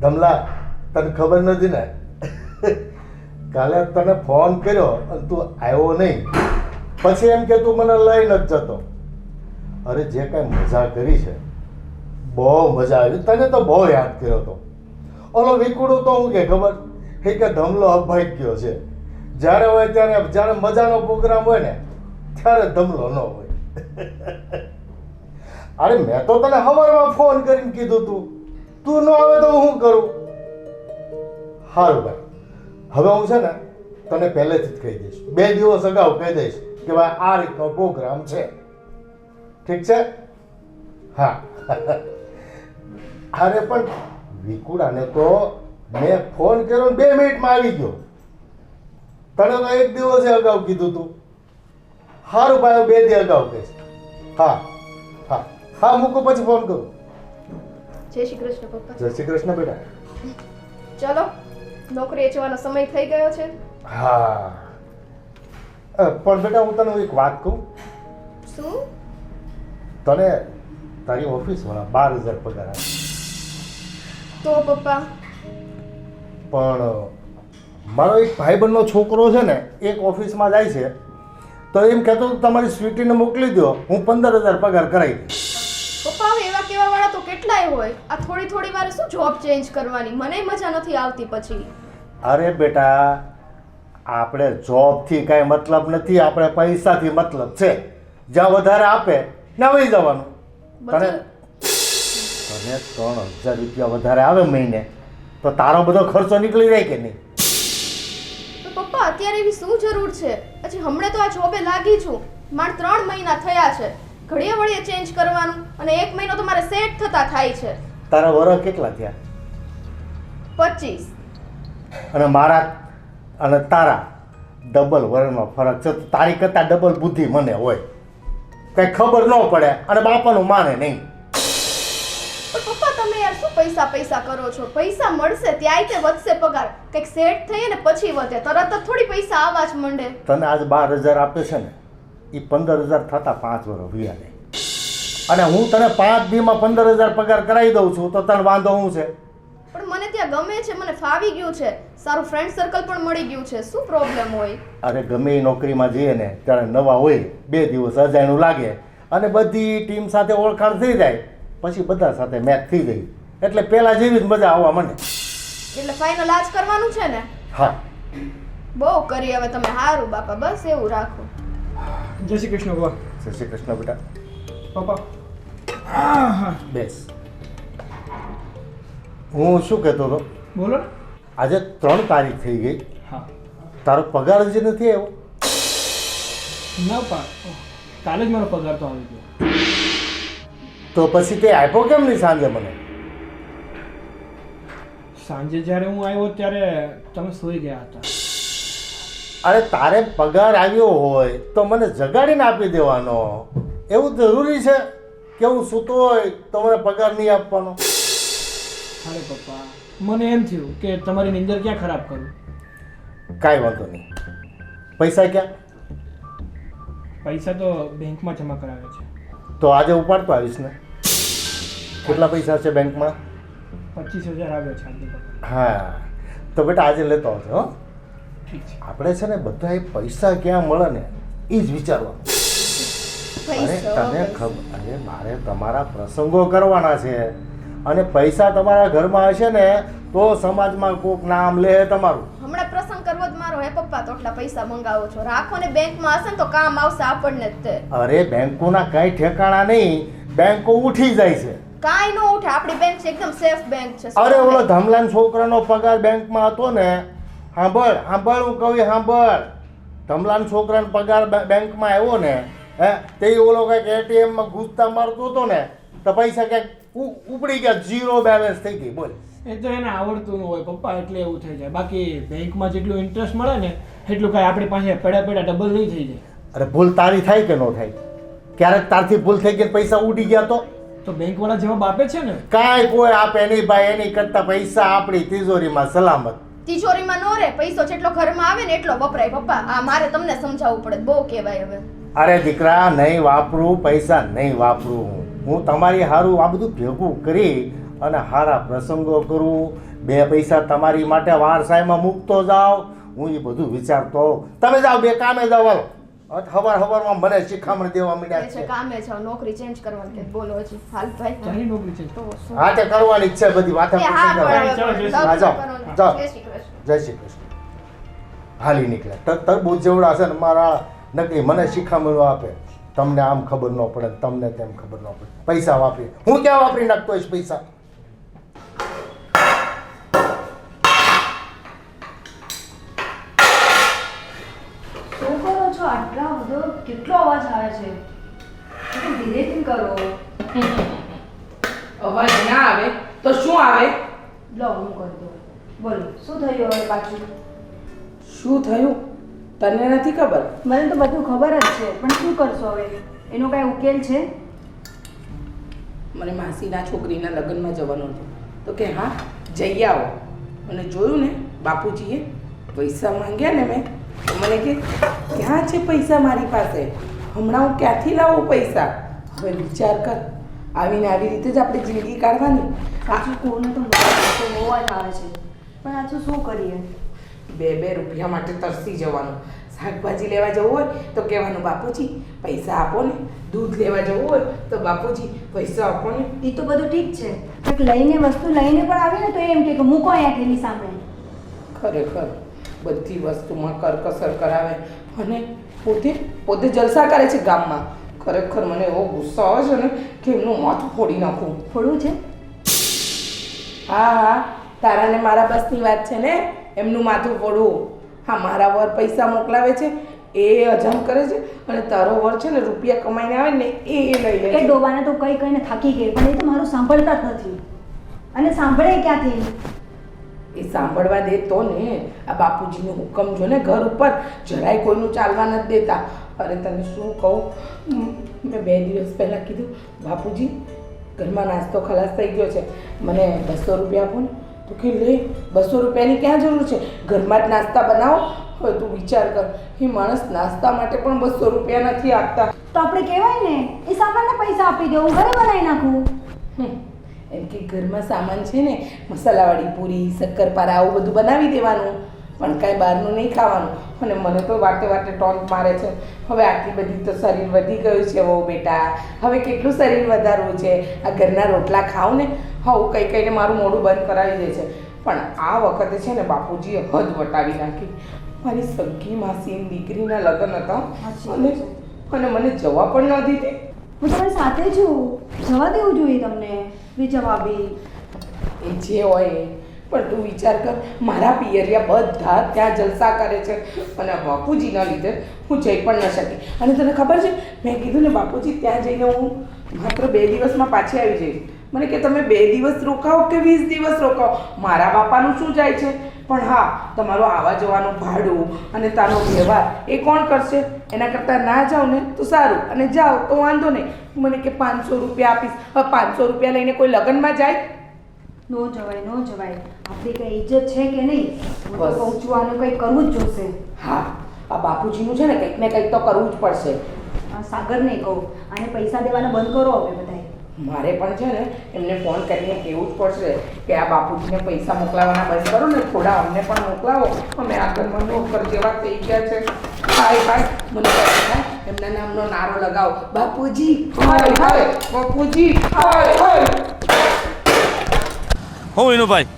ધમલા, તને ખબર નથી ને, કાલે તને ફોન કર્યો અને તું આવ્યો નહીં, પછી એમ કે તું મને લઈ નથી જતો. અરે જે કાંઈ મજા કરી છે, બહુ મજા આવી. તને તો બહુ યાદ કર્યો હતો. ઓલો વિકુડું તો હું કે ખબર એ કે ધમલો અભાગ્યો છે. જ્યારે હોય ત્યારે, જ્યારે મજાનો પ્રોગ્રામ હોય ને ત્યારે ધમલો ન હોય. અરે મેં તો તને સવારમાં ફોન કરીને કીધું તું ન આવે તો હું કરું? સારું ભાઈ, હવે હું છે ને તને પહેલેથી જ કહી દઈશ, 2 દિવસ અગાઉ કહી દઈશ કે ભાઈ આ રીતનો પ્રોગ્રામ છે. ઠીક છે? હા. અરે પણ વિકુડાને તો મેં ફોન કર્યો 2 મિનિટમાં આવી ગયો. તને તો 1 દિવસે અગાઉ કીધું તું. સારું ભાઈ, 2 દી અગાઉ કહીશ. હા હા હા, મૂકો પછી ફોન કરું. જય શ્રી કૃષ્ણ પપ્પા. જય શ્રી કૃષ્ણ બેટા. ચલો, નોકરીએ જવાનો સમય થઈ ગયો છે. હા, પણ બેટા હું તને એક વાત કહું. શું? તને તારી ઓફિસવાળા 12,000 પગાર આપે. તો પપ્પા, પણ મારો એક ભાઈબંધનો છોકરો છે ને, એક ઓફિસમાં જાય છે, તો એમ કહેતો તમારી સ્વીટીને મોકલી દો, હું 15,000 પગાર કરાવી દઈશ. પપ્પા હવે એવા કેવા વાળા તો કેટલાય હોય. આ થોડી વારે શું જોબ ચેન્જ કરવાની? મને મજા નથી આવતી પછી. અરે બેટા, આપણે જોબથી કાંઈ મતલબ નથી, આપણે પૈસાથી મતલબ છે. જ્યાં વધારે આપે ત્યાં વહી જવાનું. તને 3,000 રૂપિયા વધારે આવે મહિને તો તારો બધો ખર્ચો નીકળી જાય કે નહીં? પપ્પા અત્યારે એવી શું જરૂર છે? પછી હમણાં તો આ જોબે લાગી છું, માત્ર 3 મહિના થયા છે. ઘડીએ વળીએ ચેન્જ કરવાનું અને 1 મહિનો તો મારે સેટ થતા થાય છે. તારા વર્ષ કેટલા થયા? 25. અને મારા અને તારા ડબલ વર્ષનો ફરક છે. તારી કરતાં ડબલ બુદ્ધિ મને હોય, કંઈ ખબર ન પડે અને બાપાનું માને નહીં. પણ પપ્પા તમે યાર શું પૈસા કરો છો? પૈસા મળશે ત્યાંય તે વધશે પગાર. કંઈક સેટ થઈએ ને પછી વધે, તરત જ થોડી પૈસા આવવા જ માંડે. તને આજ 12,000 આપે છે ને, એ 15,000 થતા 5 વર્ષ વ્યા જાય. અને હું તને 5 દીમાં 15,000 પગાર કરાવી દઉં છું તો તને વાંધો શું છે? પણ મને ત્યાં ગમે છે, મને ફાવી ગયું છે, સારું ફ્રેન્ડ સર્કલ પણ મળી ગયું છે. શું પ્રોબ્લેમ હોય? અરે ગમે એ નોકરીમાં જઈએ ને ત્યારે નવા હોય, 2 દિવસ અજાણ્યું લાગે અને બધી ટીમ સાથે ઓળખાણ થઈ જાય, પછી બધા સાથે મેચ થઈ જાય, એટલે પહેલા જેવી જ મજા આવવા માંડે. એટલે ફાઇનલ આજ કરવાનું છે ને? હા. બહુ કરી હવે તમે. હારું બાપા, બસ એવું રાખો. જય શ્રી કૃષ્ણ બાબા. જય શ્રી કૃષ્ણ બેટા. પપ્પા બેસ. હું શું કહેતો હતો? બોલો. આજે 3 તારીખ થઈ ગઈ. હા. તારો પગાર જ નથી આવ્યો? ના પા, કાલે જ મારો પગાર તો આવી ગયો. તો પછી તે આપ્યો કેમ નહીં સાંજે મને? સાંજે જ્યારે હું આવ્યો ત્યારે તમે સૂઈ ગયા હતા. અરે તારે પગાર આવ્યો હોય તો મને જગાડીને આપી દેવાનો. એવું જરૂરી છે કે હું સૂતો હોય તો મને પગાર નહીં આપવાનો? અરે પપ્પા, મને એમ થયું કે તમારી નીંદર ક્યાં ખરાબ કરું. કાંઈ વાંધો નહીં. પૈસા ક્યાં? પૈસા તો બેંકમાં જમા કરાવે છે. તો આજે ઉપાડતો આવીશ ને. કેટલા પૈસા છે બેંકમાં? 25,000 આવ્યો છે આજે પગાર. હા, તો બેટા આજે લેતો આવજો. હો, ઠીક છે. આપણે છે ને બધા પૈસા ક્યાં મળે ને એ જ વિચારવાનું. અરે તને ખબર, અરે મારે તમારા પ્રસંગો કરવાના છે અને પૈસા તમારા ઘરમાં હશે ને તો સમાજમાં કોક નામ લે તમારું. હમણાં પ્રસંગ કરવો જ મારો હે પપ્પા, તો એટલા પૈસા મંગાવો છો. રાખો ને બેંકમાં હશે ને તો કામ આવશે આપણને જ તે. અરે બેંકોના કઈ ઠેકાણા નહીં, બેંકો ઉઠી જાય છે. કાઈ નો ઉઠે, આપણી બેંક છે એકદમ સેફ બેંક છે. અરે ઓલો ધમલાન છોકરાનો પગાર બેંકમાં હતો ને, સાંભળ હું કહું, સાંભળ. ધમલાન છોકરાનો પગાર બેંકમાં આવ્યો ને, તે ઓલો કંઈક એટીએમમાં ઘૂસતા મારતો હતો ને તો પૈસા ક્યાંક ઉપડી ગયા, 0 બેલેન્સ થઈ ગઈ. બોલ. એ તો એને આવડતું ન હોય પપ્પા, એટલે એવું થઈ જાય. બાકી બેંકમાં જેટલું ઇન્ટરેસ્ટ મળે ને એટલું કાંઈ આપણી પાસે પડ્યા ડબલ નહીં થઈ જાય. અરે ભૂલ તારી થાય કે ન થાય? ક્યારેક તારથી ભૂલ થઈ ગઈ, પૈસા ઉડી ગયા તો બેંકવાળા જવાબ આપે છે ને. કાંઈ કોઈ આપે નહીં ભાઈ, એની કરતા પૈસા આપણી તિજોરીમાં સલામત. તિજોરીમાં નો રે, પૈસો જેટલો ઘરમાં આવે ને એટલો વપરાય પપ્પા. આ મારે તમને સમજાવવું પડે, બહુ કહેવાય હવે. અરે દીકરા, નહીં વાપરું પૈસા, નહીં વાપરું હું. હું તમારી હારું આ બધું ભેગું કરી અને સારા પ્રસંગો કરું, 2 પૈસા તમારી માટે વારસાઈમાં મૂકતો જાઉં, હું એ બધું વિચારતો હોઉં. તમે જાઓ, 2 કામે જાઓ. હાલો હવારમાં મને શિખામણ દેવા માંડ્યા છે છે. કામે જાઓ, નોકરી ચેન્જ કરવાની કે બોલો હજી. હાલ ભાઈ ચાલી નોકરી છે. તો શું? હા તે કરવાની જ છે બધી વાતો. એ હા ચાલો, પણ જય હા, જાઓ, કરો ને. જાઓ. જય શ્રી કૃષ્ણ. જય શ્રી કૃષ્ણ. હાલી નીકળ્યા. તરબૂચ જેવડા છે ને મારા નકલી મને શિખામણો આપે. તમને આમ ખબર ન પડે, તમને તેમ ખબર ન પડે. પૈસા વાપરી, હું ક્યાં વાપરી નાખતો હોઈશ પૈસા? શું કરો છો? આટલા બધો કેટલો અવાજ આવે છે? થોડું ધીરેથી કરો. અવાજ ના આવે તો શું આવે? લો હું કરી દઉં. બોલો શું થયું હવે પાછું? શું થયું તને નથી ખબર? મને તો બધું ખબર જ છે, પણ શું કરશો હવે? એનો કાંઈ ઉકેલ છે? મને માસીના છોકરીના લગ્નમાં જવાનું હતું તો કે હા જઈ આવો. અને જોયું ને બાપુજીએ પૈસા માંગ્યા ને મેં તો મને કે ક્યાં છે પૈસા મારી પાસે, હમણાં હું ક્યાંથી લાવું પૈસા? હવે વિચાર કર, આવીને આવી રીતે જ આપણે જિંદગી કાઢવાની. સાચું કોને તો બહુ જ આવે છે, પણ આ તો શું કરીએ? 2 રૂપિયા માટે તરસી જવાનું. શાકભાજી લેવા જવું હોય તો કહેવાનું બાપુજી પૈસા આપો ને, દૂધ લેવા જવું હોય તો બાપુજી પૈસા આપો ને. એ તો બધું ઠીક છે, કંઈક લઈને વસ્તુ લઈને પણ આવે ને તો એમ કે મૂકો અહીંયા થેલી સામે. ખરેખર બધી વસ્તુમાં કરકસર કરાવે અને પોતે જલસા કરે છે ગામમાં. ખરેખર મને એવો ગુસ્સો આવે છે ને કે એમનું માથું ફોડી નાખું. થોડું છે? હા તારા ને મારા બસની વાત છે ને, એમનું માથું ફોડવું. હા મારા વર પૈસા મોકલાવે છે એ અજામ કરે છે અને તારો વર છે ને રૂપિયા કમાઈને આવે ને એ લઈ લે એ છે. ડોબાને તો કઈ કઈને થાકી ગઈ, પણ એ તો મારું સાંભળતા જ નથી. અને સાંભળે ક્યાંથી? એ સાંભળવા દે તો ને. આ બાપુજીનો હુકમ જો ને ઘર ઉપર જરાય કોઈનું ચાલવા નથી દેતા. અરે તને શું કહું, મેં 2 દિવસ પહેલાં કીધું બાપુજી ઘરમાં નાસ્તો ખલાસ થઈ ગયો છે, મને 200 રૂપિયા આપો ને. તો કે લે 200 રૂપિયાની ક્યાં જરૂર છે, ઘરમાં જ નાસ્તા બનાવો. હવે તું વિચાર કર, એ માણસ નાસ્તા માટે પણ 200 રૂપિયા નથી આપતા. તો આપણે કહેવાય ને એ સામાનના પૈસા આપી દો, હું ઘરે બનાવી નાખું. એમ કે ઘરમાં સામાન છે ને, મસાલાવાળી પૂરી, શક્કરપારા આવું બધું બનાવી દેવાનું, પણ કાંઈ બહારનું નહીં ખાવાનું. અને મને તો વાટે વાટે ટોન્ટ મારે છે. હવે આટલી બધી તો શરીર વધી ગયું છે વહુ બેટા, હવે કેટલું શરીર વધારવું છે? આ ઘરના રોટલા ખાવ ને, હું કંઈ કહીને મારું મોઢું બંધ કરાવી દે છે. પણ આ વખતે છે ને બાપુજીએ હદ વટાવી નાખી. મારી સગી માસીની દીકરીના લગ્ન હતા અને મને જવા પણ ન દીધી. હું તમારી સાથે છું, જવા દેવું જોઈએ તમને વિજય ભાભી. એ જે હોય એ. પણ તું વિચાર કર, મારા પિયરિયા બધા ત્યાં જલસા કરે છે અને બાપુજીના લીધે હું જઈ પણ ન શકી. અને તને ખબર છે મેં કીધું ને બાપુજી ત્યાં જઈને હું માત્ર 2 દિવસમાં પાછી આવી જઈશ. મને કે તમે 2 દિવસ રોકાઓ કે 20 દિવસ રોકાઓ, મારા બાપાનું શું જાય છે? પણ હા તમારું આવવા જવાનું ભાડું અને તાનો વ્યવહાર એ કોણ કરશે? એના કરતાં ના જાઓ ને તો સારું, અને જાઓ તો વાંધો નહીં. મને કે 500 રૂપિયા આપીશ. હવે 500 રૂપિયા લઈને કોઈ લગ્નમાં જાય? નો જવાય, નો જવાય. આપણી કઈ ઇજ્જત છે કે નહીં? હું તો બસ. કહું છું આનું કંઈ કરવું જ જોશે. હા આ બાપુજીનું છે ને કંઈક ને કંઈક તો કરવું જ પડશે. આ સાગરને કહું, આને પૈસા દેવાના બંધ કરો હવે બધાય. મારે પણ છે ને એમને ફોન કરીને કહેવું જ પડશે કે આ બાપુજીને પૈસા મોકલાવાના બંધ કરો ને, થોડા અમને પણ મોકલાવો. અમે આગળમાં નોકર જેવા થઈ ગયા છે. હાય હાય મને કહે થાય એમના નામનો નારો લગાવો, બાપુજી હાય હાય, બાપુજી હાય હાય. હું વિનુભાઈ,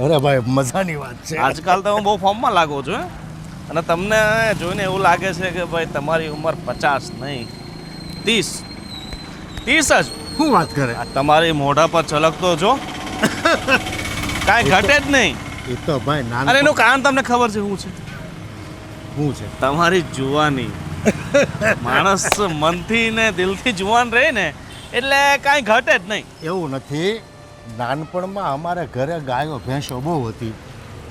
અરે ભાઈ મજાની વાત છે. આજકાલ તો હું બહુ ફોર્મમાં લાગુ છું અને તમને જોઈને એવું લાગે છે કે ભાઈ તમારી ઉંમર 50 નહીં 30 જ. શું વાત કરે? આ તમારી મોઢા પર છલકતો જો કાંઈ ઘટે જ નહીં. એ તો ભાઈ અને નાના એનું કારણ તમને ખબર છે શું છે? શું છે? તમારી જુવાની. માણસ મનથી ને દિલથી જુવાન રહે ને એટલે કાંઈ ઘટે જ નહીં. એવું નથી, નાનપણમાં અમારે ઘરે ગાયો ભેંસો બહુ હતી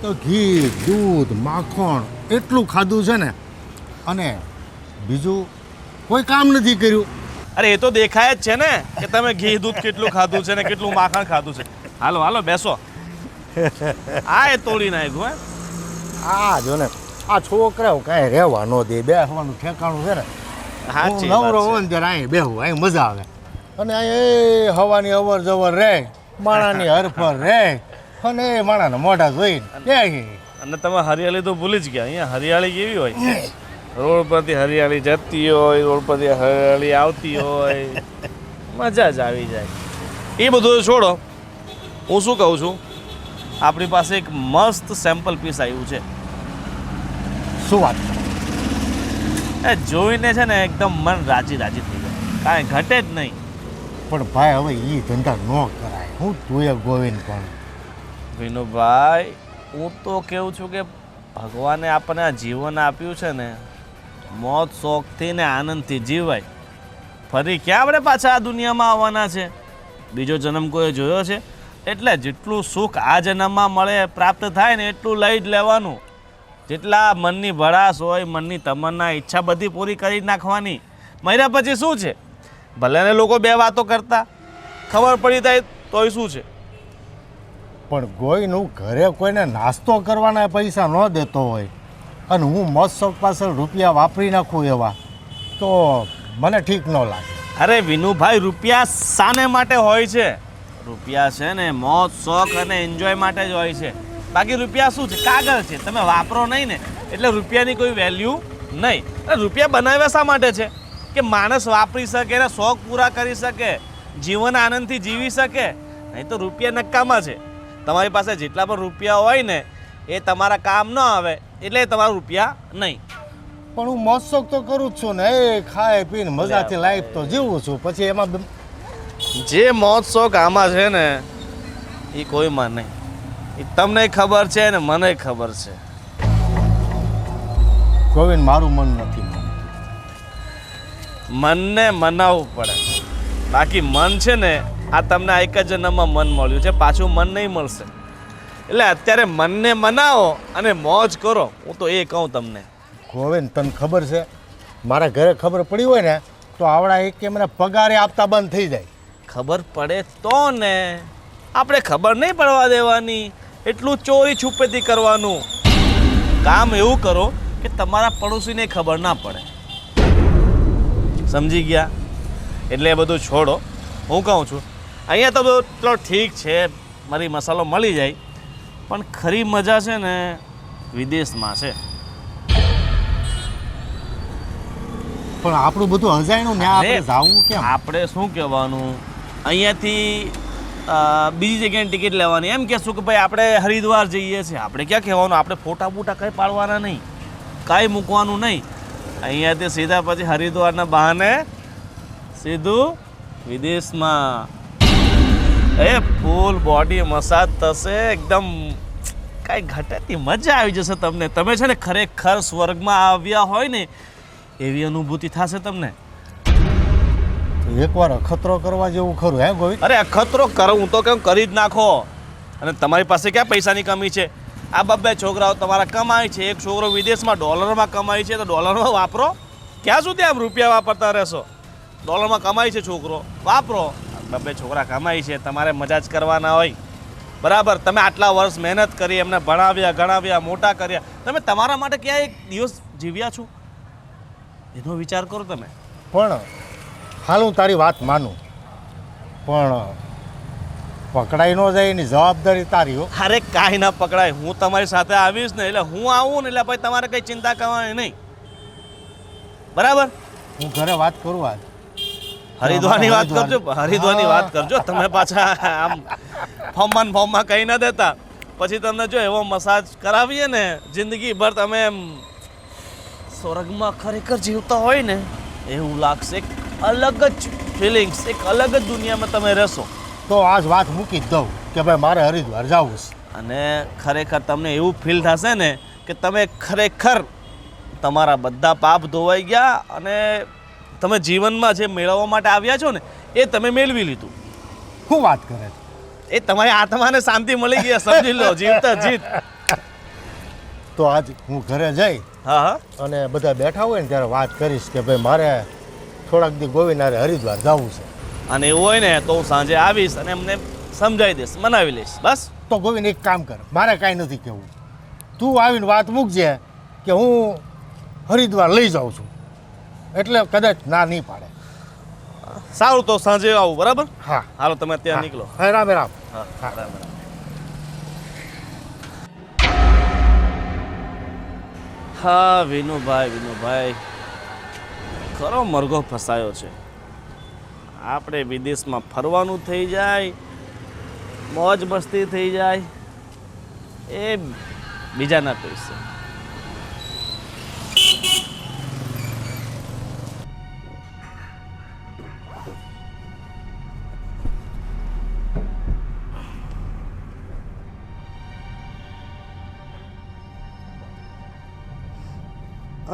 તો ઘી દૂધ માખણ એટલું ખાધું છે ને, અને બીજું કોઈ કામ નથી કર્યું. અરે એ તો દેખાય જ છે ને કે તમે ઘી દૂધ કેટલું ખાધું છે ને કેટલું માખણ ખાધું છે. હાલો હાલો બેસો. આ એ તોડી નાખ્યું આ જો ને આ છોકરાઓ કાંઈ રહેવા ન દે, બેસવાનું ઠેકાણું છે ને. સાચી હું નવરો વાત હોય છે. ને ત્યારે અહીં બેહું, અહીં મજા આવે. અને અહીંયા એ હવાની અવર જવર રહે, માણાની હરફર રહે, અને એ માણાના મોઢા જોઈને અને તમે હરિયાળી તો ભૂલી જ ગયા. અહીંયા હરિયાળી કેવી હોય, રોડ પરથી હરિયાળી જતી હોય, રોડ પરથી હરિયાળી આવતી હોય, મજા જ આવી જાય. એ બધું છોડો, હું શું કહું છું, આપણી પાસે એક મસ્ત સેમ્પલ પીસ આવ્યું છે. શું વાત? એ જોઈને છે ને એકદમ મન રાજી રાજી થઈ જાય, કાંઈ ઘટે જ નહીં. પણ ભાઈ હવે એ ધંધા ન કરાય. હું તું એ ગોવિંદ પણ વિનુભાઈ, હું તો કહું છું કે ભગવાને આપણને આ જીવન આપ્યું છે ને, મોત શોખથી ને આનંદથી જીવાય. ફરી ક્યાં આપણે પાછા આ દુનિયામાં આવવાના છે? બીજો જન્મ કોઈ જોયો છે? એટલે જેટલું સુખ આ જન્મમાં મળે, પ્રાપ્ત થાય ને એટલું લઈ જ લેવાનું. જેટલા મનની ભડાશ હોય, મનની તમન્ના, ઈચ્છા બધી પૂરી કરી નાખવાની. મહિના પછી શું છે? ભલે ને લોકો બે વાતો કરતા, ખબર પડી જાય તોય શું છે? પણ ગોઈનું ઘરે કોઈને નાસ્તો કરવાના પૈસા ન દેતો હોય અને હું મહોત્સવ પાછળ રૂપિયા વાપરી નાખું એવા, તો મને ઠીક ન લાગે. અરે વિનુભાઈ, રૂપિયા શાને માટે હોય છે? રૂપિયા છે ને મોજ શોખ અને એન્જોય માટે જ હોય છે. બાકી રૂપિયા શું છે? કાગળ છે, તમે વાપરો નહીં ને એટલે રૂપિયાની કોઈ વેલ્યુ નહીં. રૂપિયા બનાવ્યા શા માટે છે? કે માણસ વાપરી શકે ને શોખ પૂરા કરી શકે, જીવન આનંદથી જીવી શકે. નહીં તો રૂપિયા નકામા છે. તમારી પાસે જેટલા પણ રૂપિયા હોય ને એ તમારા કામ ન આવે એટલે તમારા રૂપિયા નહીં. પણ હું મહોત્સવ તો કરું જ છું ને, એ ખાય પીને મજાથી લાઈફ તો જીવું છું. પછી એમાં જે મોજ શોખ આમાં છે ને એ કોઈમાં નહીં. એ તમને ખબર છે ને મને ખબર છે. ગોવિંદ, મારું મન નથી. મનને મનાવવું પડે. બાકી મન છે ને આ તમને એક જ જન્મમાં મન મળ્યું છે, પાછું મન નહીં મળશે. એટલે અત્યારે મનને મનાવો અને મોજ કરો. હું તો એ કહું તમને. ગોવિંદ, તને ખબર છે, મારા ઘરે ખબર પડી હોય ને તો આવડા એક કે મને પગારે આપતા બંધ થઈ જાય. ખબર પડે તો ને, આપણે ખબર નહીં પડવા દેવાની. એટલું ચોરી છુપેથી કરવાનું. કામ એવું કરો કે તમારા પડોશીને ખબર ના પડે. સમજી ગયા? એટલે એ બધું છોડો. હું કહું છું અહીંયા તો બધું ચલો ઠીક છે, મારી મસાલો મળી જાય, પણ ખરી મજા છે ને વિદેશમાં છે. પણ આપણું બધું અજાણ્યું ને આપણે જાવું કેમ? આપણે શું કહેવાનું, અહીંયાથી બીજી જગ્યાની ટિકિટ લેવાની. એમ કહેશું કે ભાઈ આપણે હરિદ્વાર જઈએ છીએ. આપણે ક્યાં કહેવાનું, આપણે ફોટા બૂટા કંઈ પાડવાના નહીં, કાંઈ મૂકવાનું નહીં. અહીંયાથી સીધા પછી હરિદ્વારના બહાને સીધું વિદેશમાં. એ ફૂલ બોડી મસાજ થશે, એકદમ કાંઈ ઘટેથી મજા આવી જશે તમને. તમે છે ને ખરેખર સ્વર્ગમાં આવ્યા હોય ને એવી અનુભૂતિ થશે તમને. એકવાર અખતરો કરવા જેવું ખરું હે ગોવિંદ? અરે અખતરો કરો, હું તો કેમ કરી જ નાખો. અને તમારી પાસે ક્યાં પૈસાની કમી છે? આ બબ્બે છોકરાઓ તમારા કમાય છે. એક છોકરો વિદેશમાં ડોલરમાં કમાય છે તો ડોલરમાં વાપરો. ક્યાં સુધી આમ રૂપિયા વાપરતા રહેશો? ડોલરમાં કમાય છે છોકરો, વાપરો. બબ્બે છોકરા કમાય છે, તમારે મજા જ કરવાના હોય. બરાબર? તમે આટલા વર્ષ મહેનત કરી, એમને ભણાવ્યા ગણાવ્યા, મોટા કર્યા. તમે તમારા માટે ક્યાં એક દિવસ જીવ્યા છો? એનો વિચાર કરો તમે. પણ હાલ હું તારી વાત માનું, પણ પકડાઈ ન જાય એની જવાબદારી તારી હો. અરે કાંઈ ના પકડાય. હું તમારી સાથે આવીશ ને એટલે હું આવું ને એટલે ભાઈ તમારે કંઈ ચિંતા કરવાની નહીં. બરાબર? હું ઘરે વાત કરું આજ. હરિદ્વારની વાત કરજો, હરિદ્વારની વાત કરજો. તમે પાછા આમ ફોર્મમાં કહી ના દેતા. પછી તમને જો એવો મસાજ કરાવીએ ને જિંદગીભર તમે એમ સ્વર્ગમાં ખરેખર જીવતા હોય ને એવું લાગશે. એક અલગ જ ફિલિંગ્સ, એક અલગ જ દુનિયામાં તમે રહેશો. તો આજ વાત મૂકી જ દઉં કે ભાઈ મારે હરિદ્વાર જવું છે. અને ખરેખર તમને એવું ફીલ થશે ને કે તમે ખરેખર તમારા બધા પાપ ધોવાઈ ગયા અને તમે જીવનમાં જે મેળવવા માટે આવ્યા છો ને એ તમે મેળવી લીધું. શું વાત કરે? એ તમારી આત્માને શાંતિ મળી ગઈ, સમજી લો. જીવતા જીત. તો આજ હું ઘરે જઈ હા હા અને બધા બેઠા હોય ને ત્યારે વાત કરીશ કે ભાઈ મારે થોડાક દી ગોવિંદ હારે હરિદ્વાર જવું છે. અને એવું હોય ને તો હું સાંજે આવીશ અને એમને સમજાવી દઈશ, મનાવી લઈશ. બસ. તો ગોવિંદ એક કામ કર, મારે કાંઈ નથી કહેવું. તું આવીને વાત મૂકજે કે હું હરિદ્વાર લઈ જાઉં છું, એટલે કદાચ ના નહીં પાડે. સારું તો સાંજે આવું બરાબર હા હાલો તમે ત્યાં નીકળો હા રામ રામ હા બરાબર હા વિનુભાઈ ખરો મરઘો ફસાયો છે આપણે વિદેશમાં ફરવાનું થઈ જાય મોજ મસ્તી થઈ જાય એ બીજાના પૈસે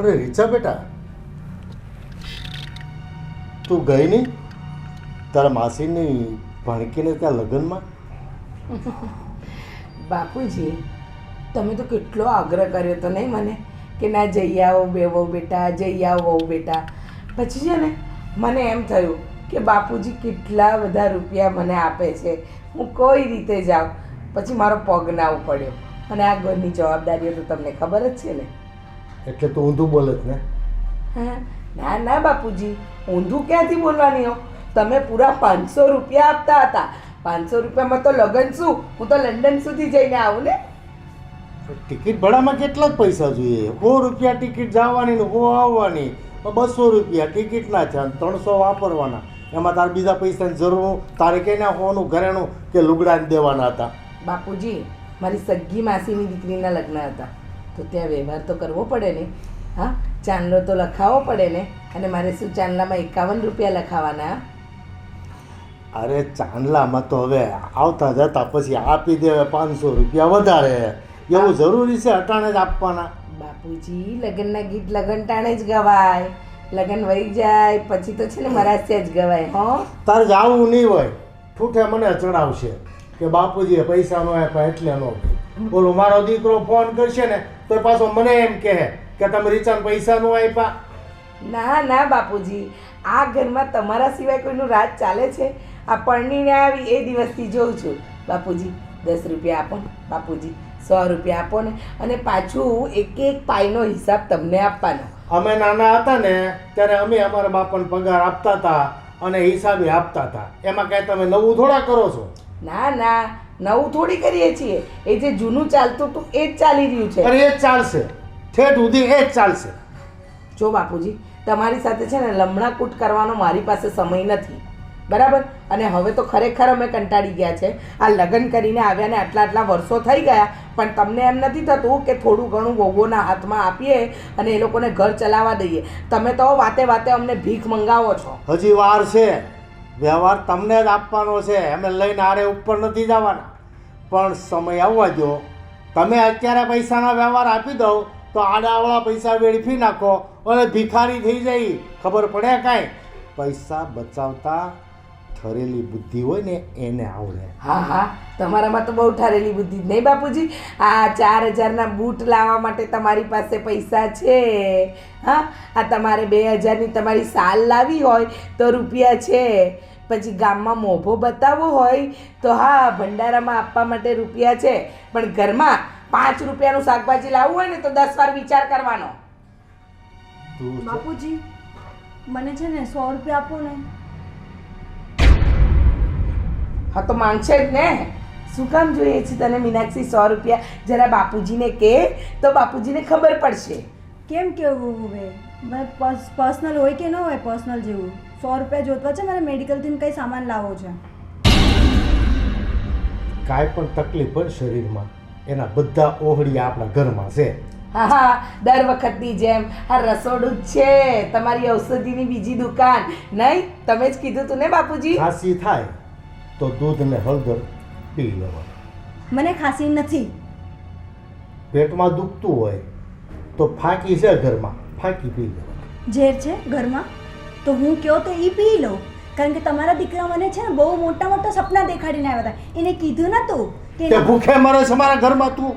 અરે રીચા બેટા તું ગઈ નહીં તારા માસીની ભણકીને ત્યાં લગ્નમાં? બાપુજી તમે તો કેટલો આગ્રહ કર્યો તો નહીં મને કે ના જઈ આવો બેવો બેટા જઈ આવો બેટા પછી છે ને મને એમ થયું કે બાપુજી કેટલા બધા રૂપિયા મને આપે છે હું કોઈ રીતે જાઉં પછી મારો પગ ના પડ્યો અને આ ઘરની જવાબદારીઓ તો તમને ખબર જ છે ને એટલે તું ઊંધું બોલે જ ને? હા ના ના બાપુજી ઊંધું ક્યાંથી બોલવાની હો તમે પૂરા 500 રૂપિયા આપતા હતા 500 રૂપિયામાં તો લગન શું હું તો લંડન સુધી જઈને આવું ને ટિકિટ ભાડામાં કેટલા જ પૈસા જોઈએ? 100 રૂપિયા ટિકિટ જવાની ને 100 આવવાની, 200 રૂપિયા ટિકિટના છે અને 300 વાપરવાના. એમાં તારે બીજા પૈસાની જરૂર તારે કેને હોવાનું ઘરેણું કે લુગડા દેવાના હતા? બાપુજી મારી સગી માસીની દીકરીના લગ્ન હતા તો ત્યાં વ્યવહાર તો કરવો પડે ને હા ચાંદલો તો લખાવવો પડે ને અને મારે શું ચાંદલામાં 51 રૂપિયા લખાવાના અરે ચાંદલામાં તો હવે આવતા જતા પછી આપી દેવે 500 રૂપિયા વધારે, એવું જરૂરી છે અટાણે જ આપવાના? બાપુજી લગ્નના ગીત લગ્ન ટાણે જ ગવાય, લગ્ન વહી જાય પછી તો છે ને મરાસ્યા જ ગવાય. હો તારે જવું નહીં હોય ઠૂઠે મને ચડાવશે કે બાપુજીએ પૈસા ન આપ્યા એટલે ન કહે. બોલો મારો દીકરો ફોન કરશે ને તો પાછો મને એમ કહે કે તમે રીચાને પૈસા ન આપ્યા. ના ના બાપુજી આ ઘરમાં તમારા સિવાય કોઈનું રાજ ચાલે છે? આ પરણીને આવી એ દિવસથી જોઉં છું. બાપુજી 10 રૂપિયા આપો ને, બાપુજી 100 રૂપિયા આપો ને અને પાછું એક એક પાઈનો હિસાબ તમને આપવાનો. અમે નાના હતા ને ત્યારે અમે અમારા બાપાને પગાર આપતા હતા અને હિસાબે આપતા હતા. એમાં કાંઈ તમે નવું થોડા કરો છો? ના ના નવું થોડી કરીએ છીએ, એ જે જૂનું ચાલતું હતું એ જ ચાલી રહ્યું છે. અરે એ જ ચાલશે, ઠેઠ સુધી એ જ ચાલશે. જો બાપુજી તમારી સાથે છે ને લમણાકૂટ કરવાનો મારી પાસે સમય નથી બરાબર. અને હવે તો ખરેખર અમે કંટાળી ગયા છે. આ લગ્ન કરીને આવ્યા ને આટલા વર્ષો થઈ ગયા પણ તમને એમ નથી થતું કે થોડું ઘણું વહુઓના હાથમાં આપીએ અને એ લોકોને ઘર ચલાવવા દઈએ? તમે તો વાતે વાતે અમને ભીખ મંગાવો છો. હજી વાર છે, વ્યવહાર તમને જ આપવાનો છે, અમે લઈને આરે ઉપર નથી જવાના. પણ સમય આવવા દો. તમે અત્યારે પૈસાના વ્યવહાર આપી દો તો આડાવાળા પૈસા વેડફી નાખો અને ભિખારી થઈ જાય. ખબર પડે કાંઈ? પૈસા બચાવતા ઠરેલી બુદ્ધિ હોય ને એને આવડે. હા હા તમારામાં તો બહુ ઠારેલી બુદ્ધિ જ નહીં બાપુજી. આ 4000ના બૂટ લાવવા માટે તમારી પાસે પૈસા છે? હા આ તમારે 2000ની તમારી સાલ લાવી હોય તો રૂપિયા છે. પછી ગામમાં મોભો બતાવવો હોય તો હા ભંડારામાં આપવા માટે રૂપિયા છે. પણ ઘરમાં 5 રૂપિયાનું શાકભાજી લાવવું હોય ને તો 10 વાર વિચાર કરવાનો. બાપુજી મને છે ને 100 રૂપિયા આપો ને. હા તો માંગશે જ ને, શું કામ જોઈએ છે તને મીનાક્ષી 100 રૂપિયા? જરા બાપુજીને કહે તો બાપુજીને ખબર પડશે. કેમ કેવું હવે મને પર્સનલ હોય કે ન હોય પર્સનલ જેવું 100 રૂપિયા જોતવા છે, મારે મેડિકલથી કંઈ સામાન લાવવો છે. કાંઈ પણ તકલીફ હોય શરીરમાં એના બધા ઓહળિયા આપણા ઘરમાં છે. હા હા દર વખતની જેમ આ રસોડું જ છે, તમારી ઔષધિની બીજી દુકાન નહીં? તમે જ કીધું તું ને બાપુજી. ખાંસી થાય તો દૂધ ને હળદર પી લેવાનું. મને ખાંસી નથી. પેટમાં દુખતું હોય તો ફાંકી છે ઘરમાં, ફાંકી પી લેવાની. ઝેર છે ઘરમાં તો હું કહો તો એ પી લઉં, કારણ કે તમારા દીકરા મને છે ને બહુ મોટા મોટા સપના દેખાડીને આવ્યા હતા. એને કીધું નતું કે તે ભૂખે મરે છે મારા ઘરમાં. તું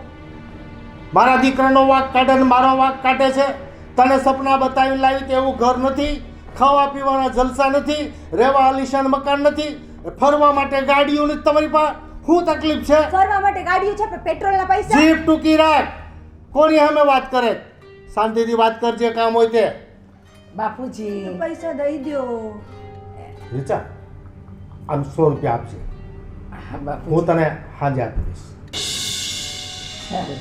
મારા દીકરાનો વાંક કાઢે ને મારો વાંક કાઢે છે. તને સપના બતાવીને લાવી તેવું ઘર નથી, ખાવા પીવાના જલસા નથી, રહેવા આલિશાન મકાન નથી, ફરવા માટે ગાડીઓ નથી તમારી પાસે. શું તકલીફ છે? ફરવા માટે ગાડીઓ છે પણ પેટ્રોલના પૈસા. જીભ ટૂંકી રાખ. કોની સામે વાત કરે? શાંતિથી વાત કરજે, કામ હોય તે. બાપુજી પૈસા દઈ દો. રીચા આમ 100 રૂપિયા આપજે, હા બાપુ હું તને સાંજે આપી દઈશ. સારું.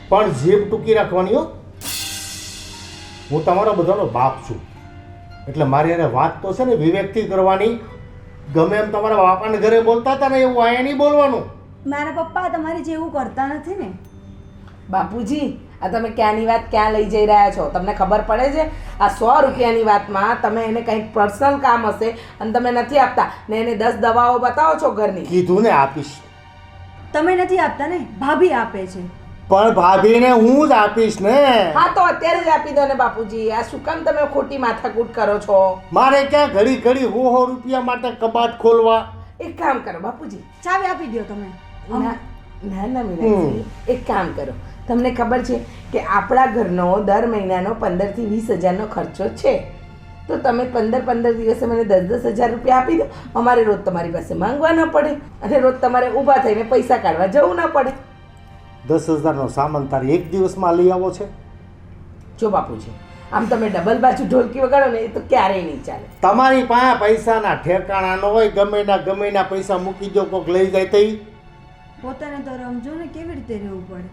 પણ જીભ ટૂંકી રાખવાની હો. હું તમારો બધાનો બાપ છું, એટલે મારી એને વાત તો છે ને વિવેકથી કરવાની. ગમે એમ તમારા બાપાને ઘરે બોલતા હતા ને એવું અહીંયા નહીં બોલવાનું. મારા પપ્પા તમારી જેવું કરતા નથી ને. બાપુજી આ તમે ક્યાંની વાત ક્યાં લઈ જઈ રહ્યા છો? તમને ખબર પડે છે? આ 100 રૂપિયાની વાતમાં તમે એને કંઈક પર્સનલ કામ હશે અને તમે નથી આપતા ને એને 10 દવાઓ બતાવો છો ઘરની. કીધું ને આપીશ, તમે નથી આપતા ને, ભાભી આપે છે. પણ ભાભીને હું જ આપીશ ને. હા તો અત્યારે જ આપી દો ને બાપુજી. આ શું કામ તમે ખોટી માથાકૂટ કરો છો? મારે ક્યાં ઘડી ઘડી 100 રૂપિયા માટે કબાટ ખોલવા. એક કામ કરો બાપુજી. ચાવી આપી દો તમે. ના ના ના મીનાક્ષી, એક કામ કરો. તમને ખબર છે કે આપણા ઘરનો દર મહિનાનો 15 થી 20 હજારનો ખર્ચો છે, તો તમે 15 દિવસે મને 10 હજાર રૂપિયા આપી દો. અમારે રોજ તમારી પાસે માંગવા ન પડે અને રોજ તમારે ઊભા થઈને પૈસા કાઢવા જવું ન પડે. 10,000નો સામાન તારે એક દિવસમાં લઈ આવો છે? જો બાપુજી, આમ તમે ડબલ બાજુ ઢોલકી વગાડો ને એ તો ક્યારેય નહીં ચાલે. તમારી પાસે પૈસાના ઠેકાણા ન હોય, ગમે ના પૈસા મૂકી દો, કોક લઈ જાય તો ઈ. પોતાને તો રમજો ને, કેવી રીતે રહેવું પડે.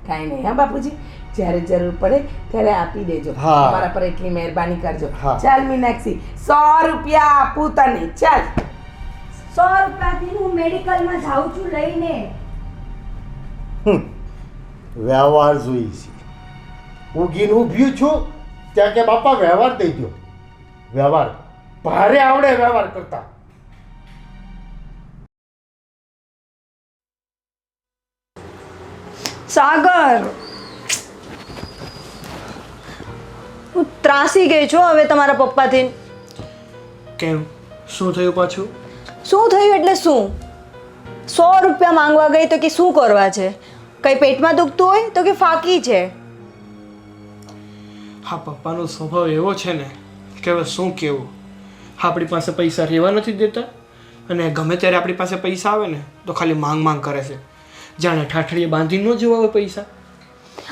કાંઈ નહીં હા બાપુજી, જ્યારે જરૂર પડે ત્યારે આપી દેજો. હા. અમારા પર એટલી મહેરબાની કરજો. હા. ચાલ મીનાક્ષી, 100 રૂપિયા આપું તને. ચાલ. 100 રૂપિયાથી હું મેડિકલમાં જાઉં છું લઈને. વ્યવહાર જોઈ છે. ઊંઘીને ઊભ્યું છું ત્યાં કે બાપા વ્યવહાર દઈ દો. વ્યવહાર ભારે આવડે વ્યવહાર કરતા. સાગર, હું ત્રાસી ગઈ છું હવે તમારા પપ્પાથી. કેમ, શું થયું પાછું? શું થયું એટલે શું? 100 રૂપિયા માંગવા ગઈ તો કે શું કરવા છે? કંઈ પેટમાં દુખતું હોય તો કે ફાકી છે? હા, પપ્પાનો સ્વભાવ એવો છે ને કે હવે શું કહેવું. આપણી પાસે પૈસા રહેવા નથી દેતા અને ગમે ત્યારે આપણી પાસે પૈસા આવે ને તો ખાલી માંગ કરે છે, જાણે ઠાઠડીએ બાંધી ન જોવા હોય પૈસા.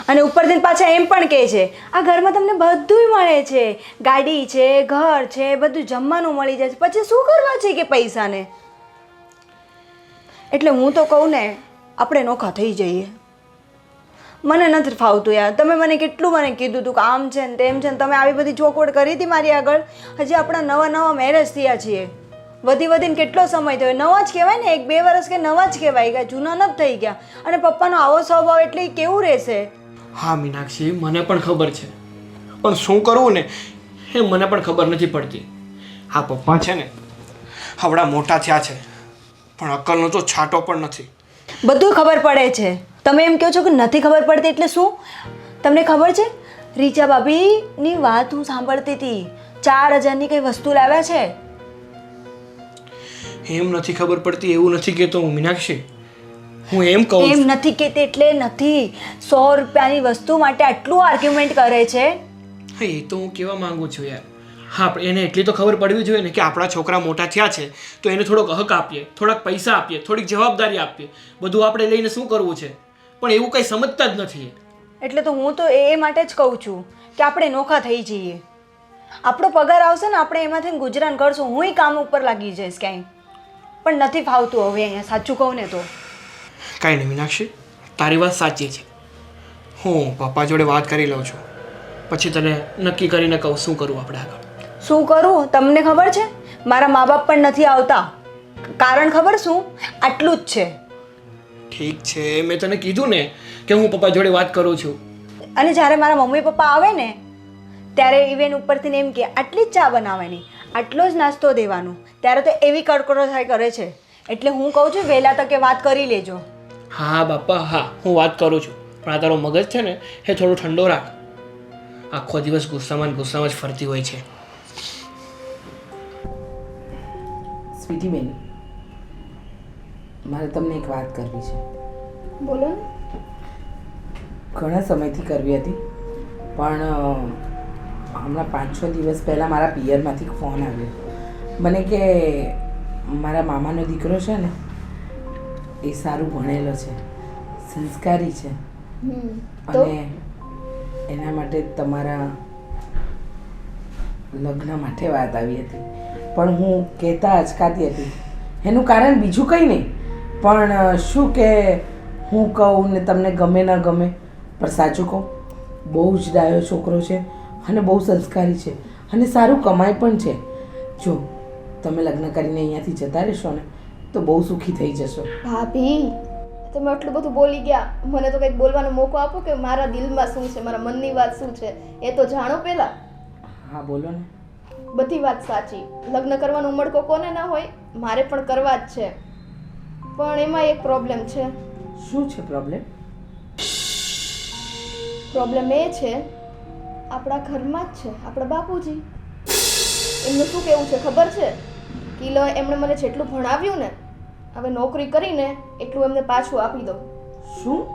અને ઉપરથી પાછા એમ પણ કહે છે આ ઘરમાં તમને બધુંય મળે છે, ગાડી છે, ઘર છે, બધું જમવાનું મળી જાય છે, પછી શું કરવા છે કે પૈસાને? એટલે હું તો કહું ને, આપણે નોખા થઈ જઈએ. મને નથી ફાવતું યાર. તમે મને કેટલું કીધું હતું કે આમ છે ને તેમ છે ને, તમે આવી બધી ચોખવટ કરી હતી મારી આગળ. હજી આપણા નવા મેરેજ થયા છીએ, વધીને કેટલો સમય થયો. નવા જ કહેવાય ને, 1-2 વર્ષ કે નવા જ કહેવાય ગયા, જૂના નથી થઈ ગયા. અને પપ્પાનો આવો સ્વભાવ એટલે ઈ કેવું રહેશે? હા મીનાક્ષી, મને પણ ખબર છે, પણ શું કરવું ને એ મને પણ ખબર નથી પડતી. હા, પપ્પા છે ને હવડા મોટા થયા છે, પણ અક્કલનો તો છાંટો પણ નથી. બધું ખબર પડે છે. તમે એમ કહો છો કે નથી ખબર પડતી એટલે શું? તમને ખબર છે, રીચા ભાભીની વાત હું સાંભળતી હતી. 4,000ની કઈ વસ્તુ લાવ્યા છે. એમ નથી ખબર પડતી એવું નથી કહેતો હું મીનાક્ષી, હું એમ કહું એમ છું. નથી કહેતી એટલે નથી. 100 રૂપિયાની વસ્તુ માટે આટલું આર્ગ્યુમેન્ટ કરે છે. હા, એ તો હું કહેવા માંગુ છું યાર. હા, એને એટલી તો ખબર પડવી જોઈએ ને કે આપણા છોકરા મોટા થયા છે તો એને થોડોક હક આપીએ, થોડાક પૈસા આપીએ, થોડીક જવાબદારી આપીએ. બધું આપણે લઈને શું કરવું છે, પણ એવું કંઈ સમજતા જ નથી. એટલે તો હું તો એ માટે જ કહું છું કે આપણે નોખા થઈ જઈએ. આપણો પગાર આવશે ને, આપણે એમાંથી ગુજરાન કરશું. હુંય કામ ઉપર લાગી જઈશ ક્યાંય. પણ નથી ફાવતું હવે અહીંયા, સાચું કહું ને તો. કાંઈ નહીં મીનાક્ષી, તારી વાત સાચી છે. હું પપ્પા જોડે વાત કરી લઉં છું, પછી તને નક્કી કરીને કહું શું કરવું આપણે આગળ. શું કરું તમને ખબર છે? મારા મા બાપ પણ નથી આવતા. કારણ ખબર શું? આટલું જ છે. ઠીક છે, મેં તને કીધું ને કે હું પપ્પા જોડે વાત કરું છું. અને જ્યારે મારા મમ્મી પપ્પા આવે ને ત્યારે ઇવેન ઉપરથી એમ કે આટલી જ ચા બનાવવાની, આટલો જ નાસ્તો દેવાનો. ત્યારે તો એવી કડકડોસાઈ કરે છે. એટલે હું કહું છું વહેલા તકે વાત કરી લેજો. હા બાપા, હા હું વાત કરું છું, પણ આ તારો મગજ છે ને એ થોડો ઠંડો રાખ. આખો દિવસ ગુસ્સામાં જ ફરતી હોય છે. સ્વીટી બેન, મારે તમને એક વાત કરવી છે. બોલો ને. ઘણા સમયથી કરવી હતી, પણ હમણાં 5-6 દિવસ પહેલાં મારા પિયરમાંથી ફોન આવ્યો મને કે મારા મામાનો દીકરો છે ને એ સારું ભણેલો છે, સંસ્કારી છે, તો? અને એના માટે તમારા લગ્ન માટે વાત આવી હતી. પણ હું કહેતા અચકાતી હતી. એનું કારણ બીજું કંઈ નહીં, પણ શું કે હું કહું ને તમને ગમે ન ગમે, પણ સાચું કહું, બહુ જ ડાયો છોકરો છે અને બહુ સંસ્કારી છે અને સારું કમાય પણ છે. જો તમે લગ્ન કરીને અહીંયાથી જતા રહેશો ને તો બહુ સુખી થઈ જશો. ભાભી, તમે આટલું બધું બોલી ગયા, મને તો કંઈક બોલવાનો મોકો આપો કે મારા દિલમાં શું છે, મારા મનની વાત શું છે એ તો જાણો પહેલા. હા બોલો ને. બધી વાત સાચી, લગ્ન કરવાનો ઉમળકો કોને ના હોય, મારે પણ કરવા જ છે, પણ એમાં એક પ્રોબ્લેમ છે. શું છે પ્રોબ્લેમ? પ્રોબ્લેમ એ છે આપણા ઘરમાં જ છે, આપણા બાપુજી. એમનું શું કહેવું છે ખબર છે કે લો એમણે મને જેટલું ભણાવ્યું ને, હવે નોકરી કરીને એટલું એમને પાછું આપી દો. શું?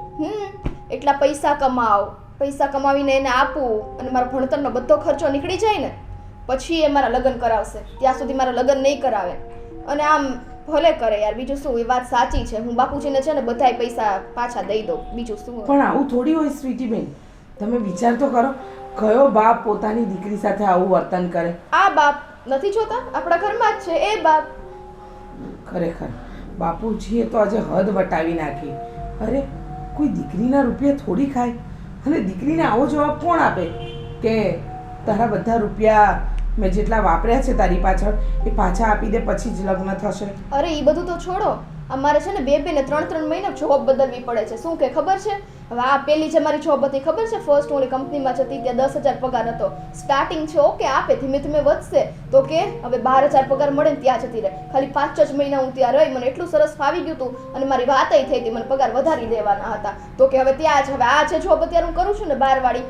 એટલા પૈસા કમાવ, પૈસા કમાવીને એને આપું અને મારા ભણતરનો બધો ખર્ચો નીકળી જાય ને પછી એ મારા લગ્ન કરાવશે. ત્યાં સુધી મારા લગ્ન નહીં કરાવે. અને આમ ભલે કરે યાર, બીજું શું, એ વાત સાચી છે. હું બાપુજીને છે ને બધાય પૈસા પાછા દઈ દઉં, બીજું શું. પણ આવું થોડી હોય સ્વીટી બેન, તમે વિચાર તો કરો, કયો બાપ પોતાની દીકરી સાથે આવું વર્તન કરે? આ બાપ નથી જોતા, આપણા ઘરમાં જ છે એ બાપ. ખરેખર બાપુજીએ તો આજે હદ વટાવી નાખી. અરે કોઈ દીકરીના રૂપિયા થોડી ખાય, અને દીકરીને આવો જવાબ કોણ આપે કે તારા બધા રૂપિયા મેં જેટલા વાપર્યા છે તારી પાછળ એ પાછા આપી દે પછી જ લગ્ન થશે? અરે એ બધું તો છોડો, અમારે છે ને 2 ને 3 મહિના જોબ બદલવી પડે છે. શું કે ખબર છે, હવે આ પેલી જે મારી જોબ હતી ખબર છે, ફર્સ્ટ ઓલી કંપનીમાં જતી ત્યાં 10,000 પગાર હતો. સ્ટાર્ટિંગ છે ઓકે આપે, ધીમે ધીમે વધશે તો કે હવે 12,000 પગાર મળે ને ત્યાં જતી રહે. ખાલી 5 જ મહિના હું ત્યાં રહી, મને એટલું સરસ ફાવી ગયું હતું અને મારી વાત થઈ હતી, મને પગાર વધારી દેવાના હતા તો કે હવે ત્યાં જ, હવે આ જે જોબ અત્યારે હું કરું છું ને 12 વાળી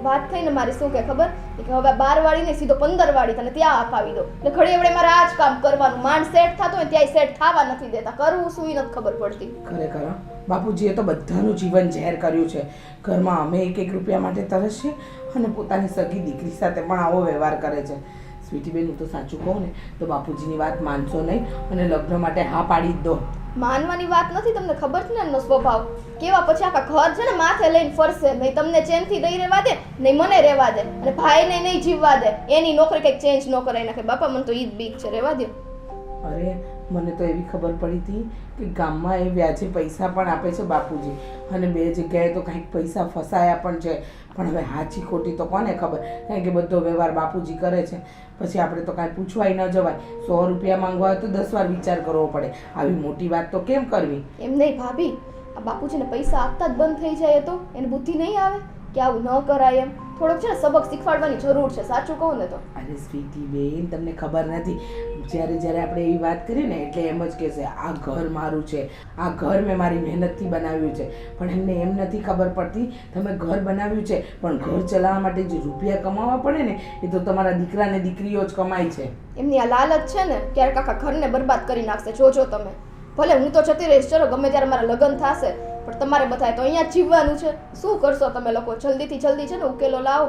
વાત થઈ ને મારી, શું કે ખબર કે હવે 12 વાળી ને સીધો 15 વાળી તને ત્યાં અપાવી દો. એટલે ઘડી વડે મારે આ જ કામ કરવાનું, માંડ સેટ થતો હોય ત્યાંય સેટ થવા નથી દેતા, કરવું શું એ નથી ખબર પડતી. ખરેખર બાપુજીએ તો બધાનું જીવન ઝેર કર્યું છે. ઘરમાં અમે 1 રૂપિયા માટે તરસીએ અને પોતાની સગી દીકરી સાથે પણ આવો વ્યવહાર કરે છે. સ્વીટી બેન, હું તો સાચું કહું ને તો બાપુજીની વાત માનશો નહીં અને લગ્ન માટે હા પાડી જ દો. માનવાની વાત નથી, તમને ખબર છે ને એમનો સ્વભાવ કેવા, પછી આખા ઘર છે ને માથે લઈને ફરશે, નહીં તમને ચેનથી દઈ રહેવા દે નહીં મને રહેવા દે, અને ભાઈને નહીં જીવવા દે. એની નોકરી કંઈક ચેન્જ ન કરાવી નાખે. બાપા મને તો ઈ જ બીક છે, રહેવા દો. અરે મને તો એવી ખબર પડી હતી કે ગામમાં એ વ્યાજે પૈસા પણ આપે છે બાપુજી, અને 2 જગ્યાએ તો કંઈક પૈસા ફસાયા પણ છે. પણ હવે સાચી ખોટી તો કોને ખબર, કારણ કે બધો વ્યવહાર બાપુજી કરે છે. પછી આપણે તો કાંઈ પૂછવાય ન જવાય. 100 રૂપિયા માંગવા હોય તો 10 વાર વિચાર કરવો પડે. આવી મોટી વાત તો કેમ કરવી? એમ નહીં ભાભી, આ બાપુજીને પૈસા આપતા જ બંધ થઈ જાય તો એને બુદ્ધિ નહીં આવે કે આવું ન કરાય એમ. થોડોક છે ને સબક શીખવાડવાની જરૂર છે, સાચું કહું ને તો. અરે સ્વીટી બેન, તમને ખબર નથી, જ્યારે આપણે એવી વાત કરીએ ને એટલે એમ જ કહેશે આ ઘર મારું છે, આ ઘર મેં મારી મહેનતથી બનાવ્યું છે. પણ એમને એમ નથી ખબર પડતી તમે ઘર બનાવ્યું છે પણ ઘર ચલાવવા માટે જે રૂપિયા કમાવા પડે ને એ તો તમારા દીકરા ને દીકરીઓ જ કમાય છે. એમની આ લાલચ છે ને ક્યારેક આખા ઘરને બરબાદ કરી નાખશે, જોજો તમે. ભલે હું તો જતી રહીશ, ચલો ગમે ત્યારે મારા લગ્ન થશે, પણ તમારે બધાએ તો અહીંયા જ જીવવાનું છે. શું કરશો તમે લોકો? જલ્દીથી જલ્દી છે ને ઉકેલો લાવો.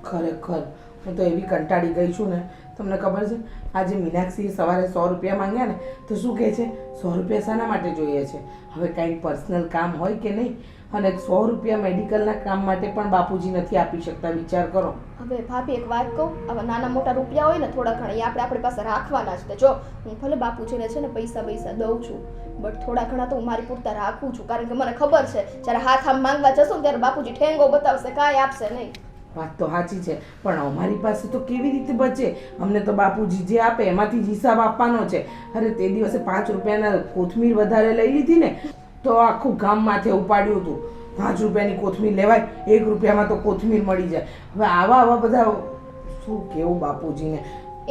ખરેખર હું તો એવી કંટાળી ગઈ છું ને, તમને ખબર છે આજે મીનાક્ષીએ સવારે 100 રૂપિયા માંગ્યા ને તો શું કહે છે, 100 રૂપિયા શાના માટે જોઈએ છે? હવે કાંઈક પર્સનલ કામ હોય કે નહીં, અને 100 રૂપિયા મેડિકલના કામ માટે પણ બાપુજી નથી આપી શકતા. વિચાર કરો. હવે ભાભી એક વાત કહું, આવા નાના મોટા રૂપિયા હોય ને થોડા ઘણા એ આપણી પાસે રાખવાના જ. જો હું ભલે બાપુજીને છે ને પૈસા દઉં છું, બટ થોડા ઘણા તો હું મારી પૂરતા રાખું છું, કારણ કે મને ખબર છે જ્યારે હાથ આમ માંગવા જશું ને ત્યારે બાપુજી ઠેંગો બતાવશે, કાંઈ આપશે નહીં. વાત તો સાચી છે, પણ અમારી પાસે તો કેવી રીતે બચે? અમને તો બાપુજી જે આપે એમાંથી જ હિસાબ આપવાનો છે. અરે તે દિવસે 5 રૂપિયાના કોથમીર વધારે લઈ લીધી ને તો આખું ગામ માથે ઉપાડ્યું હતું. 5 રૂપિયાની કોથમીર લેવાય, 1 રૂપિયામાં તો કોથમીર મળી જાય. હવે આવા બધા શું કેવું બાપુજીને?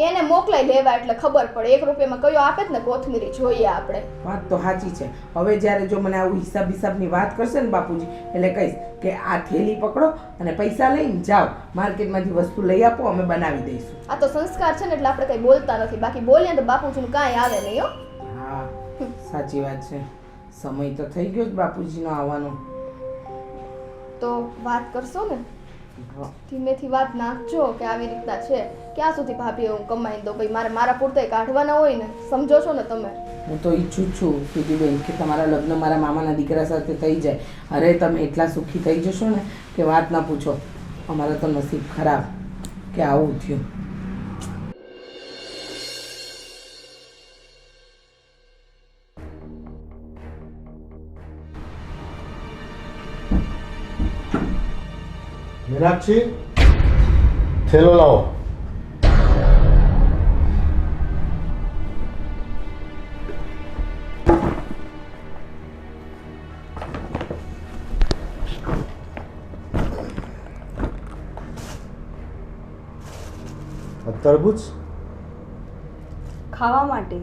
એને મોકલાઈ લેવા એટલે ખબર પડે 1 રૂપિયામાં કયો આપે જ ને કોથમીરી જોઈએ આપણે. વાત તો સાચી છે. હવે જ્યારે જો મને આવું હિસાબની વાત કરશે ને બાપુજી એટલે કહીશ કે આ થેલી પકડો અને પૈસા લઈને જાઓ, માર્કેટમાંથી વસ્તુ લઈ આપો, અમે બનાવી દઈશું. આ તો સંસ્કાર છે ને એટલે આપણે કંઈ બોલતા નથી, બાકી બોલીએ તો બાપુજીનું કાંઈ આવે નહીં હો. હા સાચી વાત છે. સમય તો થઈ ગયો જ બાપુજીનો આવવાનો. તો વાત કરશો ને, ધીમેથી વાત નાખજો કે આવી રીતના છે. ક્યાં સુધી ભાભી હું કમાઈ દઉં? ભાઈ મારે મારા પૂરતા કાઢવાના હોય ને, સમજો છો ને તમે? હું તો ઈચ્છું જ છું સ્વીટીબેન કે તમારા લગ્ન મારા મામાના દીકરા સાથે થઈ જાય. અરે તમે એટલા સુખી થઈ જશો ને કે વાત ના પૂછો. અમારા તો નસીબ ખરાબ કે આવું થયું. મીનાક્ષી થેલો લાવો. તરબૂચ ખાવા માટે.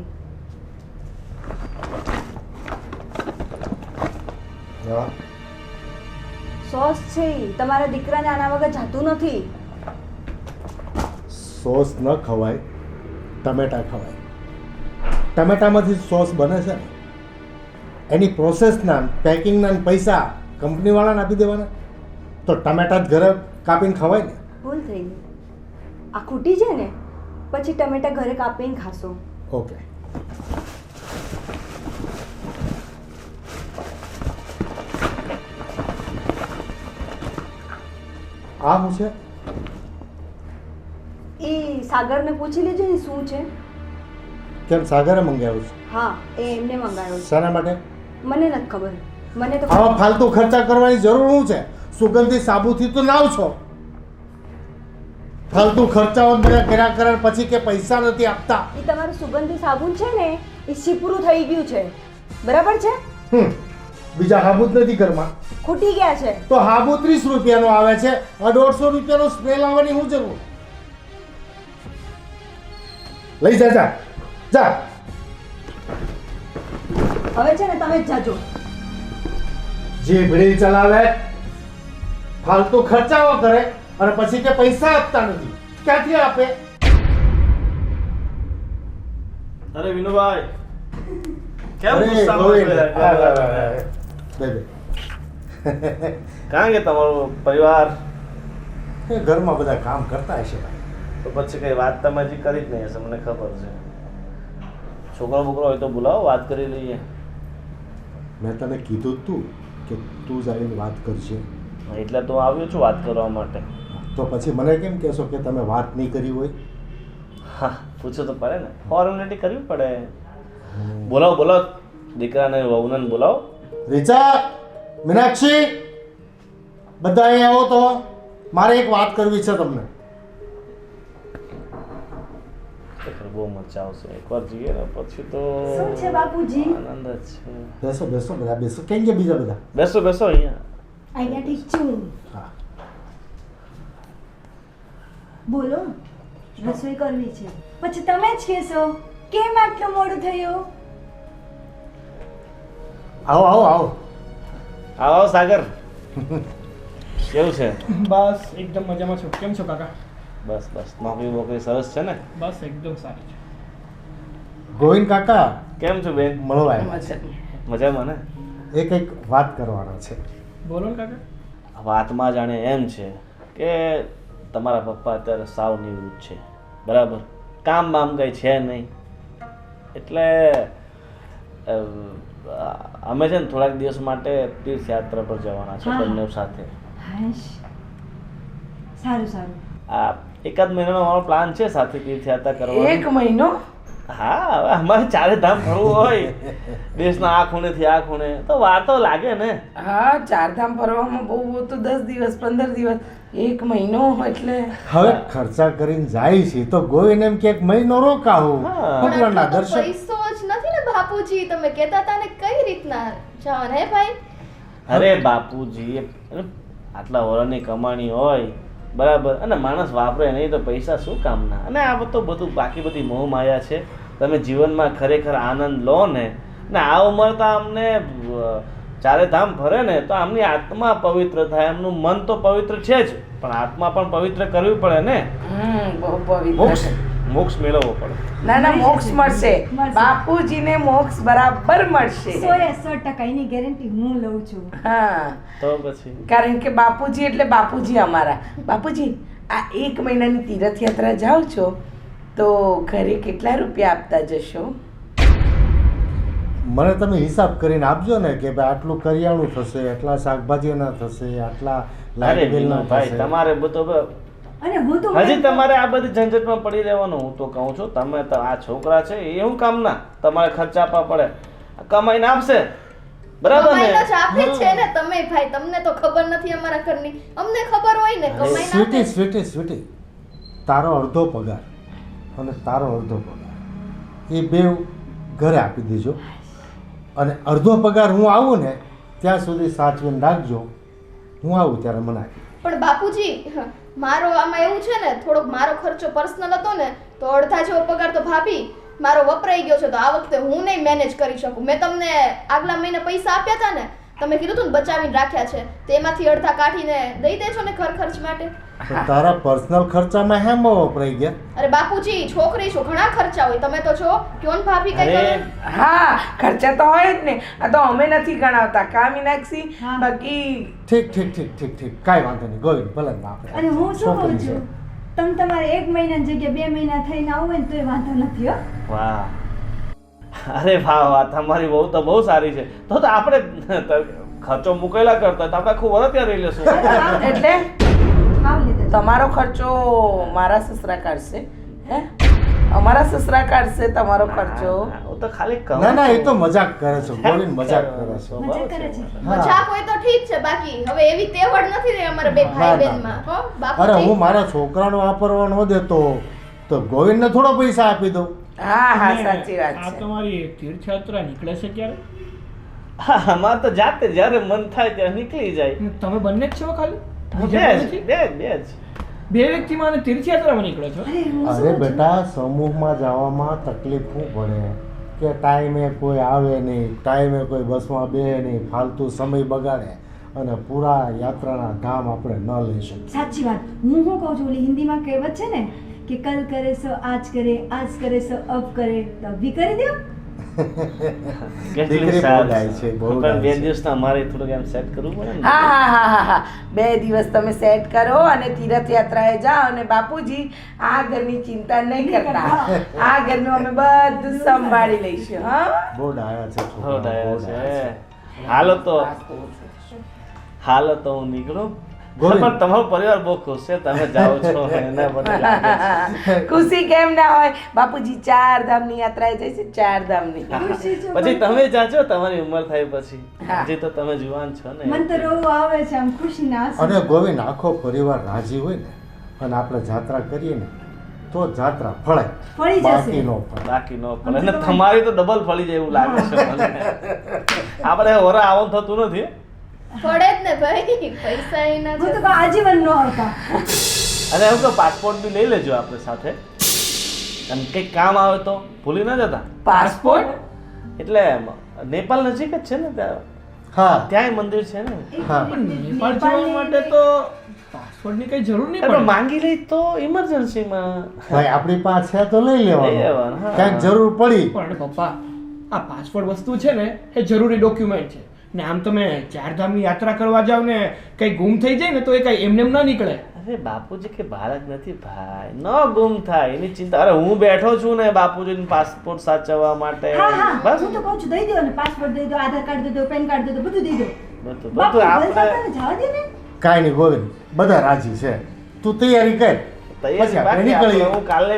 હા સોસ છે ઈ. તમારા દીકરાને આના વગર જાતું નથી. સોસ ન ખવાય, ટમેટા ખવાય. ટમેટામાંથી સોસ બને છે ને, એની પ્રોસેસના પેકિંગના પૈસા કંપનીવાળાને આપી દેવાના. તો ટમેટા જ ઘરે કાપીને ખવાય ને. ભૂલ થઈ ગઈ. આ ખૂટી છે ને, પછી ટમેટા ઘરે કાપીને ખાશો. ઓકે. આ શું છે? એ સાગરને પૂછી લેજો ને શું છે. કેમ સાગરે મંગાવ્યું છે? હા, એ એમને મંગાવ્યો છે. શાના માટે? મને નથી ખબર. મને તો આવા ફાલતુ ખર્ચા કરવાની જરૂર શું છે? સુગંધી સાબુથી તો નાવ છો. ફાલતુ ખર્ચાઓ બધા કર્યા કરે પછી કે પૈસા નથી આપતા. એ તમારું સુગંધી સાબુન છે ને, એ શીપરું થઈ ગયું છે. બરાબર છે? બીજા હાબુ જ નથી ઘરમાં. ખૂટી ગયા છે. તો હાબુ 30 રૂપિયાનો આવે છે, 150 રૂપિયાનો સ્પ્રે લાવવાની શું જરૂર? લઈ જા જા જા. હવે છે ને તમે જ જાજો. જે ભીડી ચલાવે, ફાલતુ ખર્ચાઓ કરે અને પછી કે પૈસા આપતા નથી. ક્યાંથી આપે? અરે વિનુભાઈ કેમ અરે, ગુસ્સામાં ગોવિંદ, છો યાર? આ, આ, આ, આ. બે બે. કારણ કે તમારો પરિવાર એ ઘરમાં બધા કામ કરતા હશે ભાઈ. તો પછી કઈ વાત તમે હજી કરી જ નહીં હશે, મને ખબર છે. છોકરો બોકરો હોય તો બોલાવો, વાત કરી લઈએ. મેં તને કીધું જ તું કે તું જ આવીને વાત કરશે. એટલે તો આવ્યો છું વાત કરવા માટે. તો પછી મને કેમ કહેશો કે તમે વાત નહીં કરી હોય? હા, પૂછો તો પડે ને, ફોર્મેલિટી કરવી પડે. બોલાવો બોલાવો, દીકરાને વહુને બોલાવો. રીચા, મીનાક્ષી, બધા અહીં આવો તો મારે એક વાત કરવી છે તમને. ખરેખર બહુ મજા આવશે, એકવાર જઈએ ને પછી તો શું છે બાપુજી? આનંદ જ છે. બેસો બેસો બધા બેસો. કેમ કે બીજા બધા? બેસો બેસો અહીંયા. અહીંયા ઠીક છું. હા. બોલો, રસોઈ કરવી છે. પછી તમે જ કહેશો કેમ આટલું મોડું થયું. આવો આવો આવો. આવો સાગર, કેવું છે? બસ એકદમ મજામાં છો. કેમ છો કાકા? બસ બસ, નોકરી બોકરી સરસ છે ને? બસ એકદમ સારી છે. ગોવિંદ કાકા કેમ છો બેન? મળવા આવ્યા. મજા. મજામાં ને? એક વાત કરવાનો છે. બોલો ને કાકા. વાતમાં જાણે એમ છે કે તમારા પપ્પા અત્યારે સાવ નિવૃત્ત છે, બરાબર? કામ બામ કંઈ છે નહીં. એટલે અમે છે ને થોડાક દિવસ માટે તીર્થયાત્રા પર જવાના છે બંને સાથે. હાશ, સારું સારું. આ એકાદ મહિનાનો અમારો પ્લાન છે સાથે તીર્થયાત્રા કરવાનો. 1 મહિનો? હા, હવે અમારે ચારે ધામ ફરવું હોય દેશના આ ખૂણેથી આ ખૂણે તો વાર તો લાગે ને. હા, 4 ધામ ફરવામાં બહુ બહુ તો 10 દિવસ 15 દિવસ. 1 મહિનો એટલે હવે ખર્ચા કરીને જાય છે તો ગોવિંદ એમ કે એક મહિનો રોકાવું, હા. ભગવાનના પણ દર્શન. પૈસો જ નથી ને બાપુજી, તમે કહેતા હતા ને કઈ રીતના જવાના હે ભાઈ? અરે બાપુજી, આટલા વર્ષની કમાણી હોય, બરાબર, અને માણસ વાપરે નહીં તો પૈસા શું કામના? અને આ તો બધું બાકી બધી મોહ માયા છે. તમે જીવનમાં ખરેખર આનંદ લો ને આ ઉંમર તો આમને ચારે ધામ ફરે ને તો આમની આત્મા પવિત્ર થાય. એમનું મન તો પવિત્ર છે જ, પણ આત્મા પણ પવિત્ર કરવી પડે ને. બહુ પવિત્ર મોક્ષ છે. મોક્ષ મેળવવો પડે. ના ના, મોક્ષ મળશે. મળશે. બાપુજીને મોક્ષ બરાબર મળશે. 100% એની ગેરંટી હું લઉં છું. હા, તો પછી કારણ કે બાપુજી એટલે બાપુજી અમારા. બાપુજી, આ 1 મહિનાની તીર્થયાત્રા જાઓ છો તો ઘરે કેટલા રૂપિયા આપતા જશો? મને તમે હિસાબ કરીને આપજો ને કે ભાઈ આટલું કરિયાણું થશે, આટલા શાકભાજીના થશે, આટલા અરે લાઇટ બિલના ભાઈ, થશે. તમારે બધું અને હું તો હજી તમારે આ બધી ઝંઝટમાં પડી રહેવાનું. હું તો કહું છું, તમે તો આ છોકરા છે એ શું કામના તમારે ખર્ચા આપવા પડે? કમાઈને આપશે બરાબર ને કમાઈને જ આપે જ છે ને તમે ભાઈ, તમને તો ખબર નથી અમારા ઘરની, અમને ખબર હોય ને કમાઈને સ્વીટી આપે. સ્વીટી સ્વીટી, તારો અડધો પગાર અને તારો અડધો પગાર એ બે ઘરે આપી દેજો, અને અડધો પગાર હું આવું ને ત્યાં સુધી સાચવીને રાખજો. હું આવું ત્યારે મને આપી. પણ બાપુજી, મારો આમાં એવું છે ને, થોડોક મારો ખર્ચો પર્સનલ હતો ને, તો અડધા જેવો પગાર તો ભાભી મારો વપરાઈ ગયો છે, તો આ વખતે હું નહીં મેનેજ કરી શકું. મેં તમને આગલા મહિને પૈસા આપ્યા હતા ને, તમે કીધું હતું ને બચાવીને રાખ્યા છે, તેમાંથી અડધા કાઢીને દઈ દેજો ને ઘર ખર્ચ માટે. તો તારા પર્સનલ ખર્ચામાં હેમ વપરાઈ ગયા? અરે બાપુજી, છોકરી છું, ઘણા ખર્ચા હોય, તમે તો છો કયો ને ભાભી કઈ અરે કરો. હા, ખર્ચા તો હોય જ ને. આ તો અમે નથી ગણાવતા કા મીનાક્ષી? હા. બાકી ઠીક ઠીક ઠીક ઠીક ઠીક, કાંઈ વાંધો નહીં ગોવિંદ, ભલે ને આપણે અને હું શું કહું છોકરી છે. છું, તમારે 1 મહિનાની જગ્યાએ 2 મહિના થઈને આવું હોય ને તોય વાંધો નથી હો. વાહ, અરે વાહ વાહ, તમારી બહુ તો બહુ સારી છે. તો આપણે ખર્ચો મૂકેલા કરતા તો આપણે આખું વરસ ત્યાં રહી લેશું. એટલે આવ લીધે તમારો ખર્ચો મારા સસરા કાઢશે? હે, અમારા સસરા કાઢશે તમારો ખર્ચો? હું તો ખાલી કહું ના ના, એ છું. તો મજાક કરે છે ગોવિંદ, મજાક કરે છે. મજા કરે છે. હા. મજાક હોય તો ઠીક છે, બાકી હવે એવી તેવડ નથી રહી અમારા બે ભાઈ બહેનમાં. હો અરે બાપુજી, હું મારા છોકરાનો વાપરવા ન દેતો તો ગોવિંદને થોડો પૈસા આપી દઉં. હા હા, સાચી વાત આ છે. તમારી તીર્થયાત્રા નીકળે છે ક્યારે? હા, અમારે તો જાતે જ્યારે મન થાય ત્યારે નીકળી જાય. તમે બંને જ છો ખાલી? બે બીજા જ, નથી? બે જ, બે જ. બે વ્યક્તિમાં અને તીર્થયાત્રામાં નીકળો છો? અરે હું અરે શું કહું છું? બેટા, સમૂહમાં જવામાં તકલીફ શું પડે કે ટાઈમે કોઈ આવે નહીં, ટાઈમે કોઈ બસમાં બેસે નહીં, ફાલતુ સમય બગાડે અને પૂરા યાત્રાના ધામ આપણે ન લઈ શકીએ. સાચી વાત. હું શું કહું છું, ઓલી હિન્દીમાં કહેવત છે ને કે કલ કરે સો આજ કરે, આજ કરે સો અબ કરે, તો અભી કરી દો. કેટલી દીકરી બહુ સારી ડાય છે, બહુ પણ ડાય બે છે. દિવસના અમારે થોડુંક એમ સેટ કરવું પડે ને. હા હા હા હા હા, 2 દિવસ તમે સેટ કરો અને તીર્થયાત્રાએ જાઓ. અને બાપુજી, આ ઘરની ચિંતા નહીં કરતા, આ ઘરનું અમે બધું સંભાળી લઈશું. હા, બહુ ડાયા છે હો છોકરા, ડાયા બહુ ડાયા છે. હાલો તો હું નીકળું. ગોવિંદ. પણ તમારો પરિવાર બહુ ખુશ છે, તમે જાઓ છો એના બદલે લાગે છે. ખુશી કેમ ના હોય? બાપુજી 4 ધામની યાત્રાએ જઈશું, 4 ધામની. ખુશી છે. પછી તમે જાજો, તમારી ઉંમર થાય પછી. હા. હજી તો તમે જુવાન છો ને. મન તો રોવું આવે છે આમ ખુશીના આંસુ. અને ગોવિંદ, આખો પરિવાર રાજી હોય ને અને આપણે જાત્રા કરીએ ને તો જાત્રા ફળે, ફળી બાકી જશે. ન ફળે. બાકી ન પડે. અને તમારી તો ડબલ ફળી જાય એવું લાગે છે મને. આપણે વરા આવવાનું થતું નથી. પડે જ ને ભાઈ, પૈસા એના હું છે. તો કહું આજીવન નો આવતા. અને એવું કે પાસપોર્ટ બી લઈ લેજો આપણે સાથે. અને કંઈક કામ આવે તો ભૂલી ન જતા. પાસપોર્ટ? એટલે નેપાલ નજીક જ છે ને ત્યાં. હા ત્યાંય મંદિર છે ને. હા. નેપાળ જવા માટે તો પાસપોર્ટની કઈ જરૂર નહીં આપણે પડે. માંગી લઈ તો ઇમરજન્સીમાં ભાઈ, આપણી પાસે છે તો લઈ લઈ લેવાનું, લેવાનું, હા. ક્યાંક જરૂર પડી. પણ પપ્પા, આ પાસપોર્ટ વસ્તુ છે ને એ જરૂરી ડોક્યુમેન્ટ છે. ને આમ તમે 4 ધામની યાત્રા કરવા જાવ ને કઈ ગુમ થઈ જાય ને તો એ કઈ એમને એમ ના નીકળે. અરે બાપુજી કે બાળક નથી ભાઈ, ન ગુમ થાય એની ચિંતા. અરે હું બેઠો છું ને બાપુજીને પાસપોર્ટ સાચવવા માટે. હા હા, બસ હું તો કહું છું દઈ દો ને, પાસપોર્ટ દઈ દો, આધાર કાર્ડ દઈ દો, પેન કાર્ડ દઈ દો, બધું દઈ દો. બધું બાપુ બધું આપણે જલસા જવા દે ને. કાંઈ નહીં ગોવિંદ, બધા રાજી છે. તું તૈયારી કર, તૈયારી પછી આપણે બાકી નીકળીએ. આપણે હું કાલે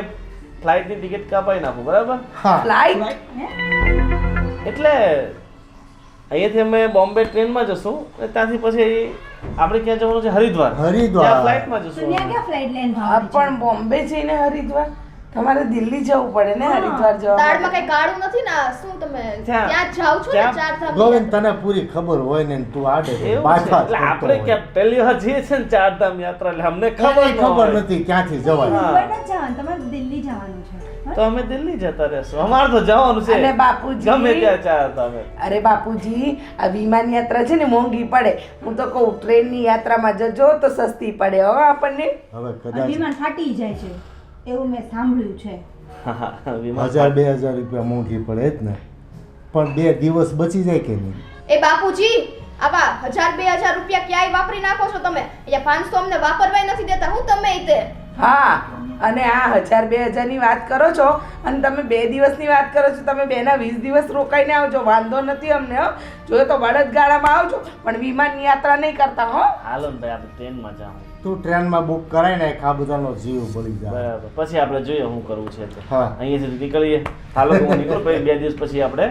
ફ્લાઇટની ટિકિટ કાપાઈ નાખું, બરાબર? હા ફ્લાઇટ? એટલે અહીંયાથી અમે બોમ્બે ટ્રેનમાં જશું અને ત્યાંથી પછી આપણે ક્યાં જવાનું છે? હરિદ્વાર. હરિદ્વાર. ત્યાં ફ્લાઇટમાં તો જશું ત્યાં ક્યાં ફ્લાઇટ લઈને આ ભાવતી છે? પણ બોમ્બે જઈને હરિદ્વાર? તમારે દિલ્હી જવું પડે ને હરિદ્વાર જવા દાળમાં માટે? કઈ કાળું નથી ને, શું તમે ત્યાં- ત્યાં જ જાવ છો ને ત્યાં- 4 ધામ? ગોવિંદ, તને પૂરી ખબર હોય ને તું આડે એવું છે. બાઠા જ એટલે કરતો આપણે હોય. ક્યાં પહેલી વાર જઈએ છે ને 4 ધામ યાત્રા, એટલે અમને કાંઈ ખબર ખબર ન હોય. નથી ક્યાંથી જવાય. હા. મુંબઈ નથી જવાનું, તમારે દિલ્હી જવાનું છે. હા? તો અમે દિલ્હી જતા રહેશું. અમારે તો જવાનું છે અને બાપુજી? ગમે ત્યાં 4 ધામ. અરે બાપુજી, આ વિમાન યાત્રા છે ને મોંઘી પડે. હું તો કહું ટ્રેનની યાત્રામાં જજો તો સસ્તી પડે હો આપણને. હવે આ કદાચ વિમાન ફાટી જાય છે એવું મેં સાંભળ્યું છે. વિમાન 1000-2000 રૂપિયા મોંઘી પડે જ ને, પણ 2 દિવસ બચી જાય કે નહીં? એ બાપુજી, આવા 1000-2000 રૂપિયા ક્યાંય વાપરી નાખો છો તમે. અહીંયા 500 અમને વાપરવાય નથી દેતા. હું તમે તે હા, અને આ 1000-2000 ની વાત કરો છો અને તમે 2 દિવસની વાત કરો છો. તમે 2 ના 20 દિવસ રોકાઈને આવજો, વાંધો નથી અમને હો. જોઈએ તો બળદગાડામાં આવજો, પણ વિમાનની યાત્રા નહીં કરતા હો. હાલો ને ભાઈ, આપણે ટ્રેનમાં જાઉં. તું ટ્રેનમાં બુક કરાય ને, આ બધાનો જીવ બળી જાય. બરાબર. પછી આપણે જોઈએ શું કરવું છે તે. હા. અહીંયાથી નીકળીએ. હાલો તો હું નીકળું, પછી 2 દિવસ પછી આપણે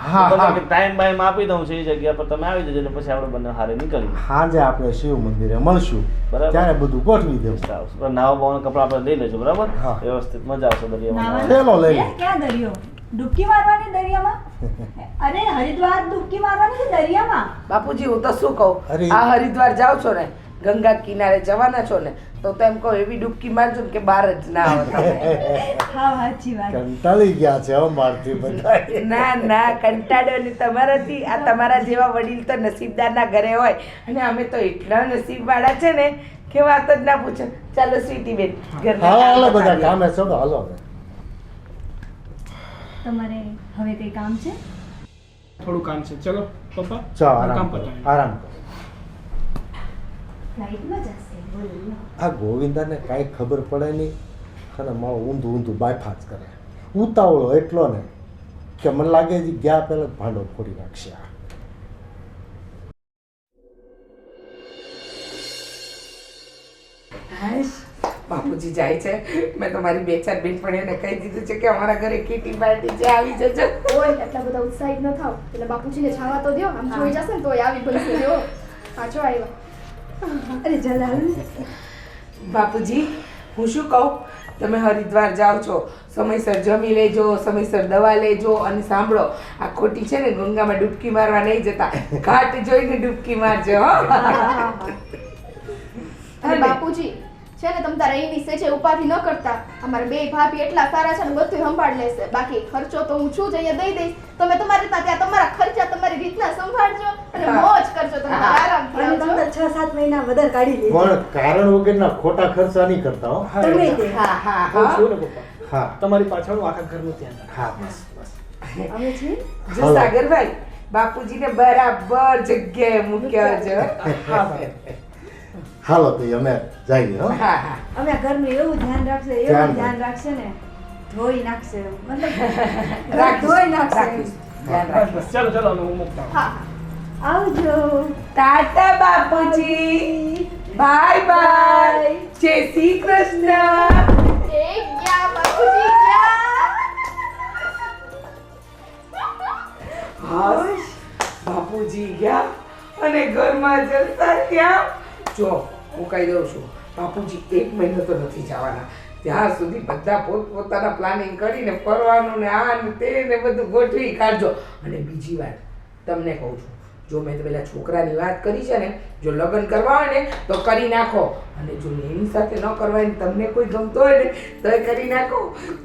હા, તો હા. તમે ટાઈમ બાઈમ આપી દઉં છું એ જગ્યા પર તમે આવી જજો એટલે પછી આપણે બંને હારે નીકળીએ. સાંજે આપણે શિવ મંદિરે મળશું બરાબર. ત્યારે બધું ગોઠવી દેવું. સારું. નાવા બાવાના કપડાં આપણે લઈ લેજો બરાબર હા. વ્યવસ્થિત મજા આવશે દરિયામાં નાવાનું? ચલો લઈ હે? ક્યાં દરિયો? ડૂબકી મારવાની દરિયામાં? અરે હરિદ્વાર ડૂબકી મારવાની કે દરિયામાં? બાપુજી હું તો શું કહું અરે. આ હરિદ્વાર જાઓ છો ને ગંગા કિનારે જવાના છો ને તો એમ કહો એવી ડૂબકી મારજો ને કે બહાર જ ના આવો તમે. હા સાચી વાત. કંટાળી ગયા છે અમારથી બધા. ના ના કંટાળો ને તમારાથી આ તમારા જેવા વડીલ તો નસીબદારના ઘરે હોય અને અમે તો એટલા નસીબવાળા છે ને કે વાત જ ના પૂછો. ચાલો સ્વીટી બેન ઘરના હા હાલો કામ બધા પતાવીએ. કામે ચલો હાલો હવે. તમારે હવે કઈ કામ છે? થોડું કામ છે ચલો પપ્પા ચા કામ આરામ કરો પતાવીએ. આરામ કરો. ફ્લાઇટમાં જશે બોલો. આ ગોવિંદાને કાંઈ ખબર પડે નહીં અને મારો ઊંધું ઊંધું બાયફા જ કરે. ઉતાવળો એટલો ને કે મને લાગે છે ગયા પહેલા જ ભાંડો ફોડી નાખશે આ. હાશ, બાપુજી જાય છે મેં તમારી બે ચાર બેનપણીઓને કહી દીધું છે કે અમારા ઘરે કીટી પાર્ટી છે આવી જજો. ઓય એટલા બધા ઉત્સાહિત ન થાવ એટલે બાપુજીને જવા તો દ્યો આમ જોઈ જશે ને તોય આવી ભલશે જો પાછો આવ્યા અરે જલાલ બાપુજી હું શું કહું તમે હરિદ્વાર જાઓ છો સમયસર જમી લેજો સમયસર દવા લેજો અને સાંભળો આ ખોટી છે ને ગંગામાં ડૂબકી મારવા નહીં જતા ઘાટ જોઈને ડૂબકી મારજો હો. અને બાપુજી છે ને તમ તારા એની સેજે ઉપાધિ ન કરતા અમારા બે ભાભી એટલા સારા છે ને બધું સંભાળ લેશે બાકી ખર્ચો તો હું છું જ અહીંયા દઈ દઈશ તમે તમારી રીતના ત્યાં તમારા ખર્ચા તમારી રીતના સંભાળજો અને મોજ કરજો તમે આરામથી અને આવજો. તમને 6-7 મહિના વધારે કાઢી લેજો. પણ કારણ વગરના ખોટા ખર્ચા નહીં કરતા હો. તમે તે. હા હા હું હા છું ને પપ્પા હા તમારી પાછળ આખા ઘરનું ધ્યાન રાખો. હા બસ બસ. અમે છીએ. જો સાગરભાઈ બાપુજીને બરાબર જગ્યાએ મૂક્યા છે હા ભાઈ. હાલો તો અમે જઈએ હો. હા હા અમે આ ઘરનું એવું ધ્યાન રાખશે એવું ધ્યાન રાખશે ને ધોઈ નાખશે મતલબ ઘર ધોઈ નાખશે. રાખીશ. ધ્યાન રાખીશ. બસ ચલો ચલો હવે હું મૂકતા આવું. હા આવજો. ટાટા બાપુજી બાય બાય જય શ્રી કૃષ્ણ. એ ગયા બાપુજી ગયા હાશ, બાપુજી ગયા અને ઘરમાં જલસા થયા. જો હું કહી દઉં છું બાપુજી 1 મહિનો તો નથી જવાના ત્યાં સુધી બધા પોતપોતાના પ્લાનિંગ કરીને ફરવાનું ને આ ને તે ને બધું ગોઠવી કાઢજો. અને બીજી વાત તમને કહું છું જો મેં તો પેલા છોકરાની વાત કરી છે ને જો લગ્ન કરવા હોય ને તો કરી નાખો અને જો એની સાથે ન કરવા હોય ને તમને કોઈ ગમતો હોય ને તો એ કરી નાખો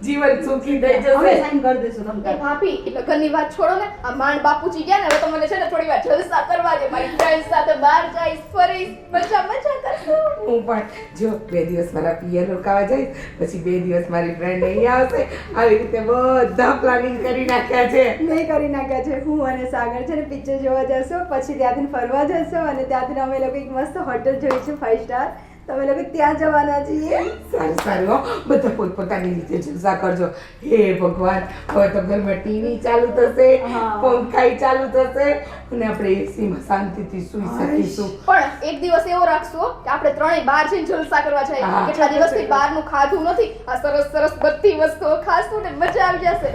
જીવન સુખી થઈ અમે જશે. સાઈન કરી દઈશું તમ એ તાર. ભાભી એટલે ઘરની વાત છોડો ને આ માંડ બાપુજી ગયા ને હવે તો મને છે ને થોડી વાર જલસા કરવા દે મારી ફ્રેન્ડ સાથે બહાર જઈશ ફરીશ મજા કરશું. હું પણ જો 2 દિવસ મારા પિયર રોકાવા જઈશ પછી 2 દિવસ મારી ફ્રેન્ડ અહીંયા આવશે આવી રીતે બધા પ્લાનિંગ કરી નાખ્યા છે. મેં કરી નાખ્યા છે હું અને સાગર છે ને પિક્ચર જોવા જશો પછી ત્યાંથી ફરવા જશો અને ત્યાંથી અમે લોકો એક મસ્ત હોટલ જોઈશું 5 સ્ટાર તમે લોકો ત્યાં જવાના છીએ. સારું સારું હો બધા પોતપોતાની રીતે જલસા કરજો. હે ભગવાન હવે તો ઘરમાં ટીવી ચાલુ થશે હા. પંખાઈ ચાલુ થશે અને આપણે એસીમાં શાંતિથી સૂઈ શકીશું. પણ એક દિવસ એવો રાખશું હો કે આપણે ત્રણેય બહાર જઈને જલસા કરવા જઈએ હા. કેટલા દિવસથી બહારનું ખાધું નથી આ સરસ સરસ બધી વસ્તુઓ ખાશું ને મજા આવી જશે.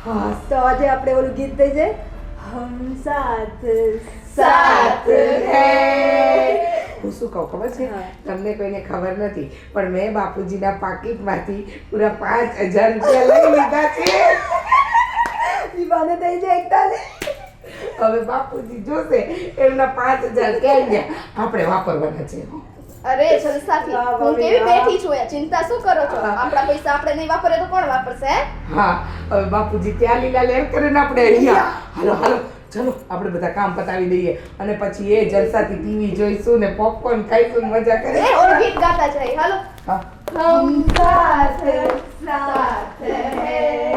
હા તો આજે આપણે ઓલું ગીત થઈ જાય હમ સાથ સાથ હૈ. હું શું કહું ખબર છે હા. તમને કોઈને ખબર નથી પણ મેં બાપુજીના પાકીટમાંથી પૂરા 5000 રૂપિયા લઈ લીધા છે. દીવાને થઈ જાય એકતાને. હવે બાપુજી જોશે એમના 5000 ક્યાં ગયા આપણે વાપરવાના છે. અરે જલસાથી વાહ, વાહ, હું કેવી વાહ. બેઠી છું યાર ચિંતા શું કરો છો આપણા પૈસા આપણે નહીં વાપરે તો કોણ વાપરશે હે? હા હવે બાપુજી ત્યાં લીલા લેર કરે ને આપણે અહીંયા હાલો હાલો ચલો આપણે બધા કામ પતાવી દઈએ અને પછી એ જલસાથી ટીવી જોઈશું ને પોપકોર્ન ખાઈશું ને મજા એ કરીશું. ઓલું ગીત ગાતા જાય હાલો હા હમ સાથ સાથ હૈ.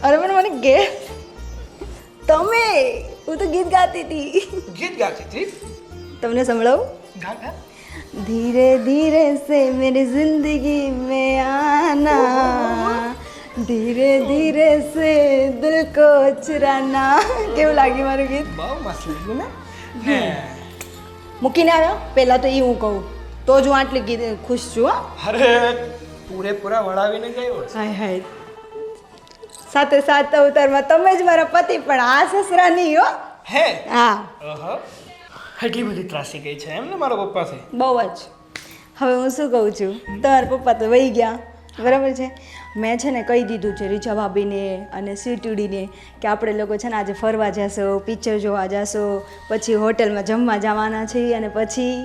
અરે પણ મને ગે તમે હું તો ગીત ગાતી હતી ગીત ગાતી હતી તમને સંભળાવું ગા ગા धीरे धीरे से मेरी जिंदगी में आना ધીરે ધીરે સે દિલ કો ચુરાના. કેવું લાગ્યું મારું ગીત? બહુ મસ્ત લાગ્યું ને મૂકીને આવ્યો પહેલાં તો એ હું કહું તો જ હું આટલી ગીત ખુશ છું. હો અરે પૂરેપૂરા વળાવીને ગયો હાય હાય, સાથે સાત અવતારમાં તમે જ મારા પતિ, પણ આ સસરા નહીં હો. હે હા, એટલી બધી ત્રાસી ગઈ છે એમ ને મારા પપ્પાથી? બહુ જ. હવે હું શું કહું છું, તમારા પપ્પા તો વહી ગયા, બરાબર છે. મેં છે ને કહી દીધું છે રીચા ભાભીને અને સ્વીટુડીને કે આપણે લોકો છે ને આજે ફરવા જશો, પિક્ચર જોવા જશો, પછી હોટલમાં જમવા જવાના છીએ, અને પછી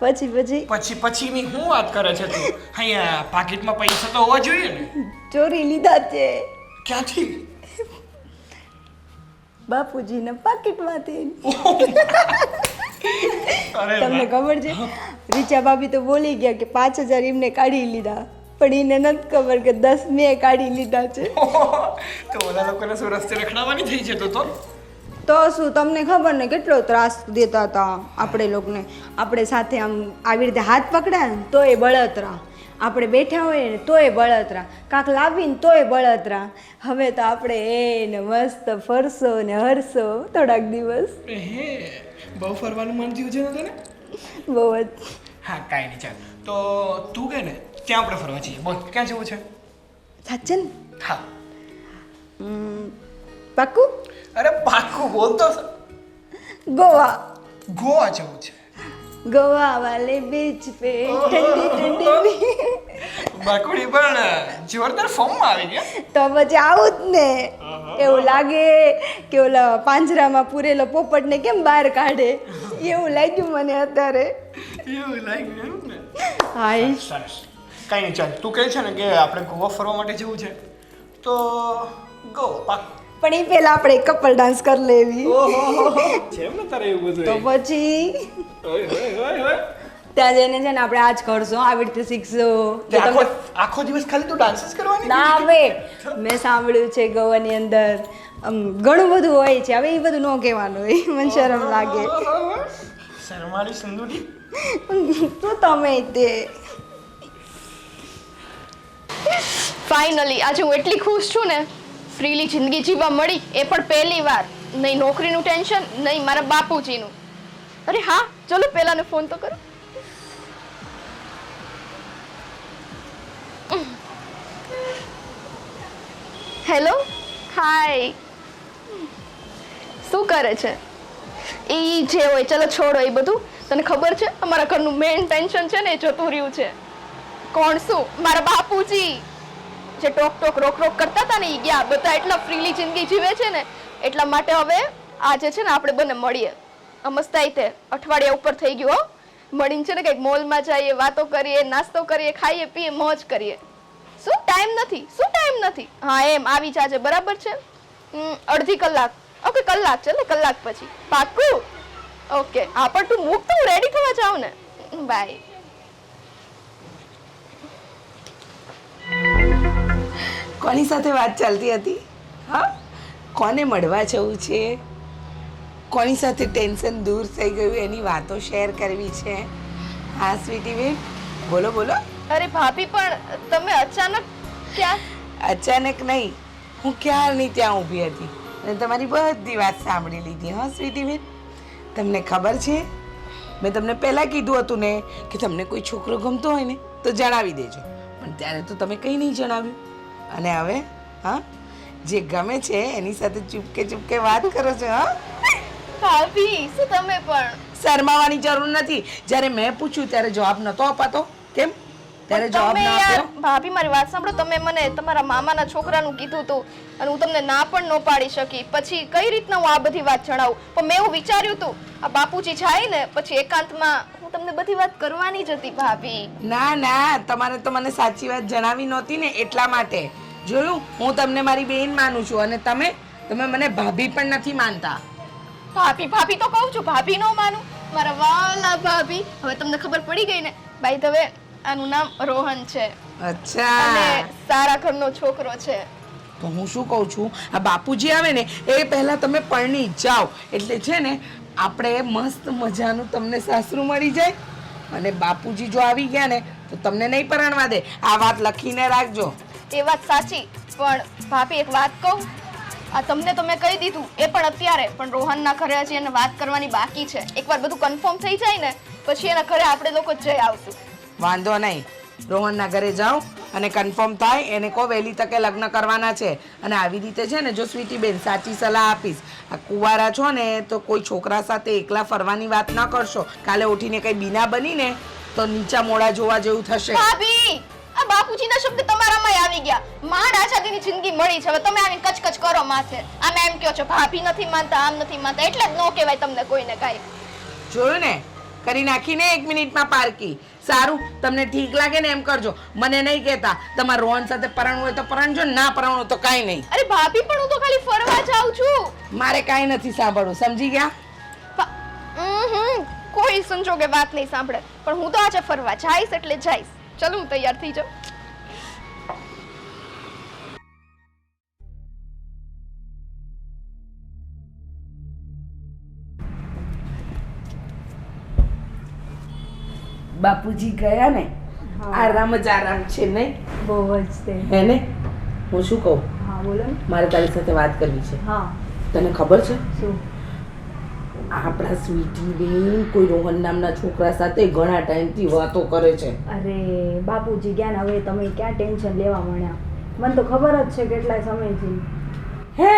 પછી પછી પછીની શું વાત કરે છે તું? અહીંયા પાકીટમાં પૈસા તો હોવા જોઈએ ને. ચોરી લીધા છે ક્યાંથી? બાપુજીના પાકીટમાંથી. અરે તમને ખબર છે રીચા ભાભી તો બોલી ગયા કે 5,000 એમને કાઢી લીધા, પણ એને નથી ખબર કે 10 મેં કાઢી લીધા છે. તો ઓલા લોકોને શું રસ્તે રખડાવવાની થઈ છે તો તો શું તમને ખબર ને કેટલો ત્રાસ દેતા હતા આપણે લોકોને. આપણે સાથે આમ આવી રીતે હાથ પકડ્યા ને તોય બળતરા, આપણે બેઠા હોય ને તોય બળતરા, કાંક લાવીને તોય બળતરા. હવે તો આપણે એને મસ્ત ફરશો ને હરશો થોડાક દિવસ. હે બહુ ફરવાનું મન થયું છે ને તને? બહુ જ. હા કાંઈ નહીં, ચાલ તો તું કે ને ત્યાં આપણે ફરવા જઈએ. બોલ ક્યાં જવું છે? સાચે ને? હા પાક્કું? અરે પાક્કું બોલ તો. ગોવા. ગોવા જવું છે? ગોવા વાલે બીચ પે ઠંડી ઠંડી. બાકુડી પણ જોરદાર ફોર્મમાં આવી ગયા. તો પછી આવું જ ને. એવું લાગે કે ઓલા પાંજરામાં પૂરેલો પોપટને કેમ બહાર કાઢે, એવું લાગ્યું મને અત્યારે. એવું લાગ્યું એમ ને? હાય, સરસ. કાંઈ નહીં, ચાલ તું કહે છે ને કે આપણે ગોવા ફરવા માટે જવું છે તો ગોવા પાક્કું. પણ એ પહેલા આપણે કપલ ડાન્સ કરી લેવી. છે એમ ને તારે એવું બધું? તો પછી ત્યાં જઈને છે ને આપણે આ જ કરશું, આવી રીતે શીખશું. તો તમને આખો દિવસ ખાલી તું ડાન્સ જ કરવાની? ના હવે મેં સાંભળ્યું છે ગોવાની અંદર ઘણું બધું હોય છે. હવે એ બધું ન કહેવાનું હોય, મને શરમ લાગે. શરમાળી સુંદરી. તો તમે તે ફાઇનલી આજે હું એટલી ખુશ છું ને, ફ્રીલી જિંદગી જીવવા મળી, એ પણ પહેલી વાર. નહીં નોકરીનું ટેન્શન, નહીં મારા બાપુજીનું. અરે હા, ચલો પહેલાને ફોન તો કરો. હેલો, હાય, શું કરે છે? એ જે હોય ચલો છોડો એ બધું. તને ખબર છે અમારા ઘરનું મેઇન ટેન્શન છે ને એ જતું રહ્યું છે. કોણ? શું? મારા બાપુજી જે ટોક ટોક રોક રોક કરતા હતા ને એ ગયા. બધા એટલા ફ્રીલી જિંદગી જીવે છે ને, એટલા માટે હવે આજે છે ને આપણે બંને મળીએ. મસ્ત તે અઠવાડિયા ઉપર થઈ ગયું હો. મળીને છે ને કંઈક મોલમાં જઈએ, વાતો કરીએ, નાસ્તો કરીએ, ખાઈએ પીએ, મોજ કરીએ. શું ટાઈમ નથી? શું ટાઈમ નથી? હા એમ આવી જાજે, બરાબર છે? અડધી કલાક. ઓકે કલાક, ચાલે કલાક પછી પાક્કું? ઓકે હા, પણ તું મૂક તો હું રેડી થવા જાઉં ને. બાય. કોની સાથે વાત ચાલતી હતી? હા, કોને મળવા જવું છે, કોની સાથે ટેન્શન દૂર થઈ ગયું એની વાતો શેર કરવી છે. હા સ્વીટી બેન, બોલો બોલો. અરે ભાભી, પણ તમે અચાનક ક્યાં? અચાનક નહીં, હું ક્યારની ત્યાં ઊભી હતી અને તમારી બધી વાત સાંભળી લીધી. હા સ્વીટી બેન, તમને ખબર છે મેં તમને પહેલાં કીધું હતું ને કે તમને કોઈ છોકરો ગમતો હોય ને તો જણાવી દેજો, પણ ત્યારે તો તમે કંઈ નહીં જણાવ્યું. અને હવે હા, જે ગમે છે એની સાથે ચૂપકે ચૂપકે વાત કરો છો. હા ભાભી, શું તમે પણ? શરમાવાની જરૂર નથી. જ્યારે મેં પૂછ્યું ત્યારે જવાબ નહોતો અપાતો. કેમ? ત્યારે જવાબ તમે ના યાર, આપ્યો? ભાભી મારી વાત સાંભળો. તમે મને તમારા મામાના છોકરાનું કીધું હતું અને હું તમને ના પણ ન પાડી શકી. પછી કઈ રીતના હું આ બધી વાત જણાવું? પણ મેં એવું વિચાર્યું હતું આ બાપુજી જાય ને પછી એકાંતમાં હું તમને બધી વાત કરવાની જ હતી ભાભી. ના ના, તમારે તો મને સાચી વાત જણાવી નહોતી ને એટલા માટે. જોયું, હું તમને મારી બેન માનું છું અને તમે મને ભાભી પણ નથી માનતા. ભાભી ભાભી તો કહું છું, ભાભી નો માનું? મારા વાલા ભાભી, હવે તમને ખબર પડી ગઈ ને. બાય ધ વે, આનું નામ રોહન છે અચ્છા, અને સારા ઘરનો છોકરો છે. તો હું શું કહું છું, આ બાપુજી આવે ને એ પહેલા તમે પરણી જાઓ, એટલે છે ને આપણે મસ્ત મજાનું તમને સાસરું મળી જાય. અને બાપુજી જો આવી ગયા ને તો તમને નહીં પરણવા દે. આ વાત લખીને રાખજો. એ વાત સાચી, પણ ભાભી એક વાત કહું, આ તમને તો મેં કહી દીધું એ પણ અત્યારે, પણ રોહનના ઘરે હજી એને વાત કરવાની બાકી છે. એકવાર બધું કન્ફર્મ થઈ જાય ને પછી એના ઘરે આપણે લોકો જઈ આવશું. વાંધો નહીં, રોહનના ઘરે જાઉં અને કન્ફર્મ થાય એને કહો વહેલી તકે લગ્ન કરવાના છે. અને આવી રીતે છે ને જો સ્વીટી બેન સાચી સલાહ આપીશ, આ કુંવારા છો ને તો કોઈ છોકરા સાથે એકલા ફરવાની વાત ના કરશો. કાલે ઉઠીને કઈ બીના બનીને તો નીચા મોડા જોવા જેવું થશે. ભાભી આ બાપુજીના શબ્દ તમારામાં આવી ગયા. માં આઝાદીની જિંદગી મળી છે, હવે તમે આવીને કચકચ કરો માથે. આમ એમ કહો છો ભાભી નથી માનતા, આમ નથી માનતા, એટલે જ ન કહેવાય તમને કોઈને કાંઈ. જોયું ને, કરી નાખીને 1 મિનિટમાં પારકી. સારું, તમને ઠીક લાગે ને એમ કરજો, મને નહીં કહેતા. તમારે રોહન સાથે પરણવું હોય તો પરણજો, ના પરણવું હોય તો કાંઈ નહીં. અરે ભાભી પણ હું તો ખાલી ફરવા જાઉં છું. મારે કાંઈ નથી સાંભળવું, સમજી ગયા? કોઈ સંજોગે વાત નહીં સાંભળે, પણ હું તો આજે ફરવા જઈશ એટલે જઈશ. ચલો હું તૈયાર થઈ જાઉં. બાપુજી ગયા ને, આરામ જ આરામ છે નહીં? બહુ જ તે. હે ને? હું શું કહું, હા બોલો ને. મારે તારી સાથે વાત કરવી છે. હા. તને ખબર છે શું? આપણા સ્વીટી બેન કોઈ રોહન નામના છોકરા સાથે ઘણા ટાઈમથી વાતો કરે છે. અરે બાપુજી ગયા ને, હવે તમે ક્યાં ટેન્શન લેવા મળ્યા? મને તો ખબર જ છે કેટલાય સમયથી. હે,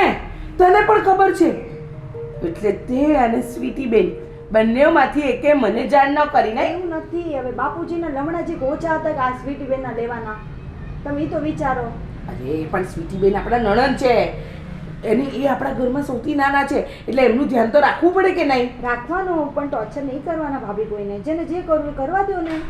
તને પણ ખબર છે? એટલે તે અને સ્વીટી બેન બંનેમાંથી એકે મને જાણ ન કરી ને? એવું નથી. હવે બાપુજીના લમણા જે ઓછા હતા કે આ સ્વીટી બેનના લેવાના, તમે એ તો વિચારો. અરે પણ સ્વીટી બેન આપણા નણંદ છે, એને એ આપણા ઘરમાં સૌથી નાના છે, એટલે એમનું ધ્યાન તો રાખવું પડે કે નહીં? રાખવાનું, પણ ટોર્ચર નહીં કરવાના ભાભી કોઈને. જેને જે કરવું એ કરવા દો ને.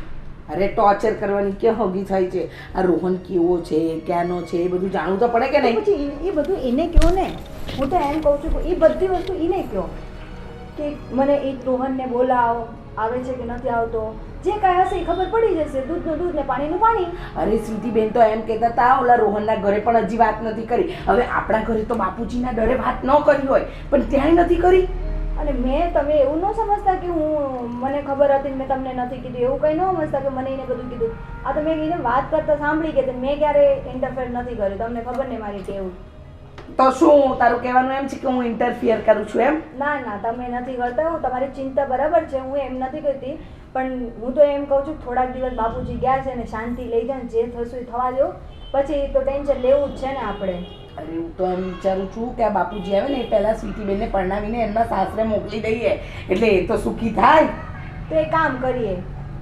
અરે ટોર્ચર કરવાની ક્યાં હગી થાય છે? આ રોહન કેવો છે, ક્યાંનો છે, એ બધું જાણવું તો પડે કે નહીં? પછી એ બધું એને કહો ને. હું તો એમ કહું છું કે એ બધી વસ્તુ એને કહો કે મને એ રોહનને બોલાવો, આવે છે કે નથી આવતો, જે કાંઈ હશે એ ખબર પડી જશે. દૂધનું દૂધ ને પાણીનું પાણી. અરે સ્વીટી બેન તો એમ કહેતા હતા ઓલા રોહનના ઘરે પણ હજી વાત નથી કરી. હવે આપણા ઘરે તો બાપુજીના ડરે વાત ન કરી હોય, પણ ત્યાંય નથી કરી. અને તમે એવું ન સમજતા કે મને ખબર હતી ને મેં તમને નથી કીધું, એવું કંઈ ન સમજતા કે મને એને બધું કીધું. આ તો મેં એને વાત કરતા સાંભળી કે મેં ક્યારે ઇન્ટરફેર નથી કર્યું. તમને ખબર ને મારી ટેવ. તો શું તારું કહેવાનું એમ છે કે હું ઇન્ટરફિયર કરું છું એમ? ના ના, તમે નથી કરતા. તમારી ચિંતા બરાબર છે, હું એમ નથી કરતી. પણ હું તો એમ કહું છું થોડાક દિવસ બાપુજી ગયા છે ને શાંતિ લઈ જાય ને, જે થશું એ થવા દો. પછી તો ટેન્શન લેવું જ છે ને આપણે. અરે હું તો એમ વિચારું છું કે આ બાપુજી આવે ને એ પહેલાં સ્વીટી બેનને પરણાવીને એમના સાસરે મોકલી દઈએ, એટલે એ તો સુખી થાય. તો એ કામ કરીએ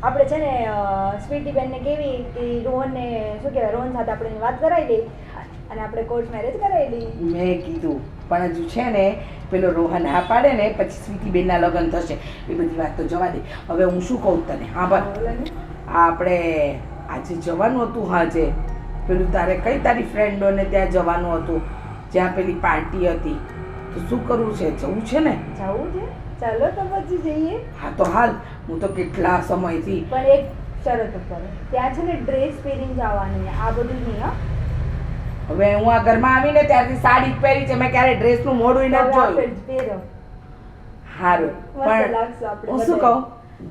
આપણે છે ને, સ્વીટી બેનને કેવી કે રોહનને શું કહેવાય, રોહન સાથે આપણે વાત કરાવી દઈએ અને આપણે કોર્ટ મેરેજ કરાવી દઈએ. મેં કીધું પણ હજુ છે ને પેલો રોહન હા પાડે ને પછી સ્વીટી બેનના લગ્ન થશે. એ બધી વાત તો જવા દે. હવે હું શું કહું તને, હા બસ આપણે આજે જવાનું હતું. હાજે પેલું તારે કઈ તારી ફ્રેન્ડોને ત્યાં જવાનું હતું જ્યાં પેલી પાર્ટી હતી, તો શું કરવું છે? જવું છે ને? જવું છે, ચાલો તો પછી જઈએ. હા તો હાલ, હું તો કેટલા સમયથી. પણ એક શરત ઉપર, ત્યાં છે ને ડ્રેસ પહેરીને જવાનું, આ બધું નહીં. હા, હવે હું આ ઘરમાં આવીને ત્યારથી સાડી પહેરી છે, મેં ક્યારે ડ્રેસનું મોઢું નથી જોયું. પહેરો. સારું, પણ હું શું કહું,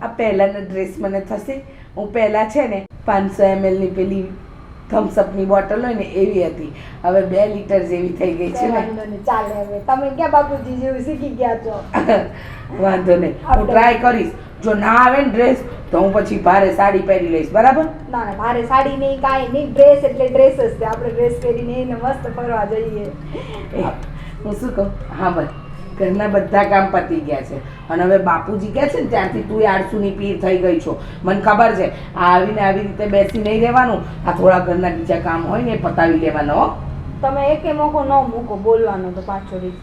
આ પહેલાનો ડ્રેસ મને થશે. હું પહેલા છે ને 500 ml ની પેલી થમ્સઅપની બોટલ હોય ને એવી હતી, હવે 2 લીટર જેવી થઈ ગઈ છે ને. ચાલે, હવે તમે ક્યાં બાપુજી જેવું શીખી ગયા છો. વાંધો નહીં, હું ટ્રાય કરીશ. જો ના આવે ને ડ્રેસ તો હું પછી ભારે સાડી પહેરી લઈશ, બરાબર? ના ના, ભારે સાડી નહીં, કાંઈ નહીં. ડ્રેસ એટલે ડ્રેસ જ છે. આપણે ડ્રેસ પહેરીને એને મસ્ત ફરવા જઈએ. હું શું કહું, હા બસ ઘરના બધા કામ પતી ગયા છે અને હવે બાપુજી કહે છે ને ત્યારથી તું આળસુની પીર થઈ ગઈ છો. મને ખબર છે આ આવીને આવી રીતે બેસી નહીં રહેવાનું. આ થોડા ઘરના બીજા કામ હોય ને એ પતાવી લેવાનો. તમે એકે મોકો ન મૂકો બોલવાનો તો પાછો રીત.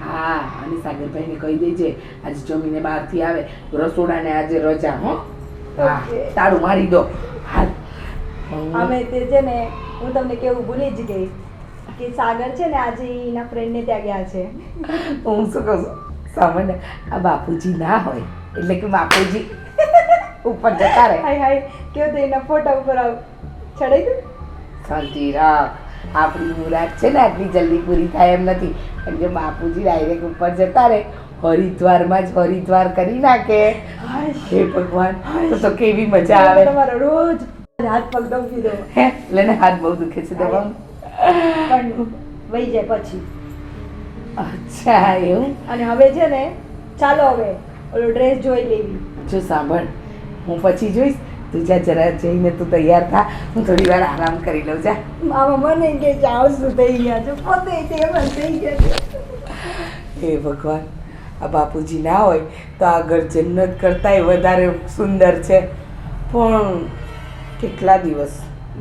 હા, અને સાગરભાઈને કહી દેજે આજે જમીને બહારથી આવે તો રસોડાને આજે રજા. હો, હા, તાળું મારી દો. હાલ અમે તે છે ને, હું તમને કેવું ભૂલી જ ગઈ કે સાગર છે ને આજે એના ફ્રેન્ડને ત્યાં ગયા છે. હું શું કહું, સામાન્ય આ બાપુજી ના હોય એટલે કે બાપુજી ઉપર જતા રહે. હાય હાય, કેવું તો એના ફોટા ઉપર ચડાઈ દઉં. શાંતિ રાખ, આપણી મુરાદ છે ને આટલી જલ્દી પૂરી થાય એમ નથી. કેમ કે બાપુજી ડાયરેક્ટ ઉપર જતા રહે, હરિદ્વારમાં જ હરિદ્વાર કરી નાખે. હે ભગવાન, તો કેવી મજા આવે. તમારો રોજ હાથ પગ દઉં દો હે લેને હાથ બહુ દુખે છે દબાવ. પણ વહી જાય પછી. અચ્છા એવું. અને હવે છે ને ચાલો હવે ઓલો ડ્રેસ જોઈ લેવી. જો સાંભળ, હું પછી જોઈશ. તું જા જરા જઈને તું તૈયાર થા, હું થોડી વાર આરામ કરી લઉં. જા. આમાં મને કે જાવ શું થઈ ગયા છો પોતે તેમાં થઈ ગયા છે. હે ભગવાન, આ બાપુજી ના હોય તો આ ઘર જન્નત કરતાંય વધારે સુંદર છે. પણ કેટલા દિવસ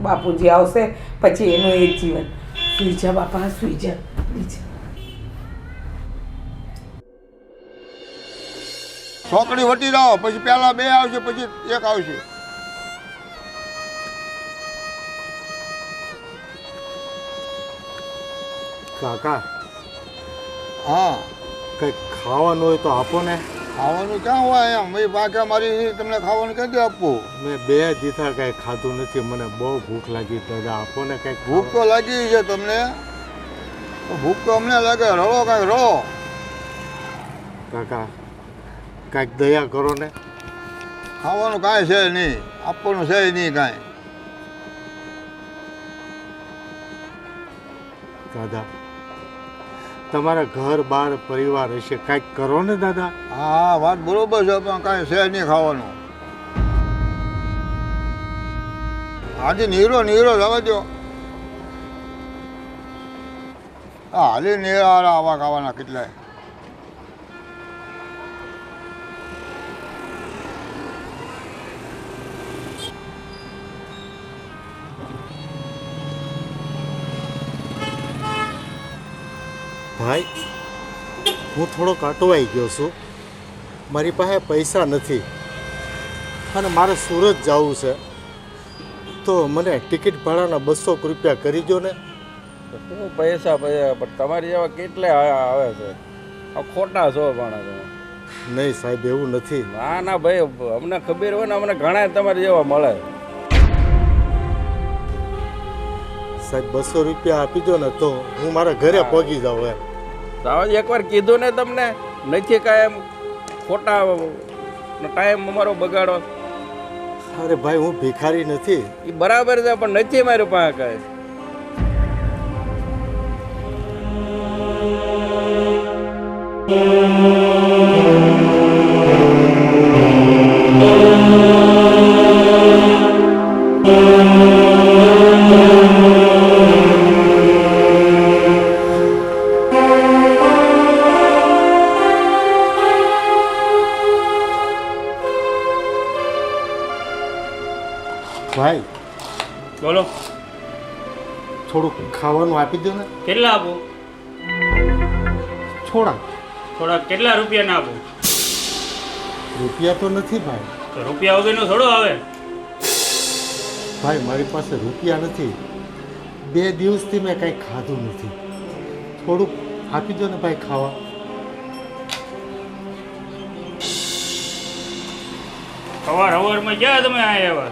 બાપુજી આવશે પછી એનું એ જ જીવન. સુઈ જા બાપા, સુઈ જા. સુઈ જા. છોકરી વટી રહો, પછી પહેલા બે આવશે, પછી એક આવશે. કાકા હા, કંઈક ખાવાનું હોય તો આપો ને. ખાવાનું ક્યાં હોય એમ ભાઈ? બાકી મારી તમને ખાવાનું ક્યાંથી આપવું? મેં 2 દીથા કંઈ ખાધું નથી, મને બહુ ભૂખ લાગી. દાદા આપો ને કંઈક. ભૂખ તો લાગી છે તમને, ભૂખ તો અમને લાગે. રડો કાંઈક રડો. કાકા કાંઈક દયા કરો ને. ખાવાનું કાંઈ છે નહીં, આપવાનું છે નહીં કાંઈ. દાદા તમારા ઘર બાર પરિવાર હશે, કાંઈક કરો ને દાદા. હા, વાત બરોબર છે, પણ કાંઈ છે નહીં ખાવાનું. આજે નીરો જવા દો. હા, હાલી નીરા આવા ખાવાના કેટલાય. ભાઈ હું થોડો કાટવાઈ ગયો છું, મારી પાસે પૈસા નથી અને મારે સુરત જવું છે, તો મને ટિકિટ ભાડાના 200 રૂપિયા કરી દો ને. શું પૈસા પણ તમારી જેવા કેટલે આવે છે? આ ખોટા છો પણ તમે. નહીં સાહેબ, એવું નથી. ના ના ભાઈ, અમને ખબર હોય ને, અમને ઘણા તમારી જેવા મળે. સાહેબ 200 રૂપિયા આપી દો ને તો હું મારા ઘરે પહોંચી જાઉં. એમ સાવ એકવાર કીધું ને તમને, નથી કાંઈ એમ ખોટા ટાઈમ અમારો બગાડો. અરે ભાઈ, હું ભિખારી નથી. એ બરાબર છે, પણ નથી મારી પાસે કાંઈ. ભાઈ બોલો, થોડુંક ખાવાનું આપી દો ને. કેટલા આપો? થોડા કેટલા રૂપિયા ના આપો? રૂપિયા તો નથી ભાઈ. તો રૂપિયા વગરનો થોડો આવે. ભાઈ મારી પાસે રૂપિયા નથી, 2 દિવસથી મેં કંઈ ખાધું નથી. થોડુંક આપી દો ને ભાઈ ખાવા. સવારમાં ગયા તમે આવ્યા?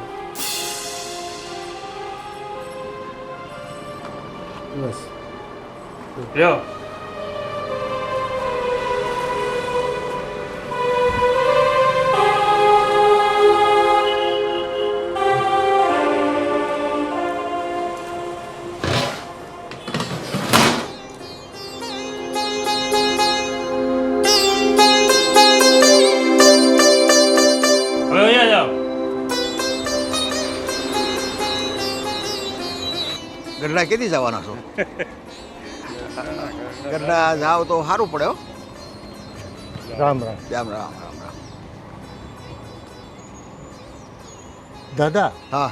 બસ લ્યો. હવે અહીંયા જાઓ. ગઢડા કેદી જવાના છો? ગઢડા જાવ તો સારું પડે. રામ રામ. રામ રામ રામ રામ. દાદા હા,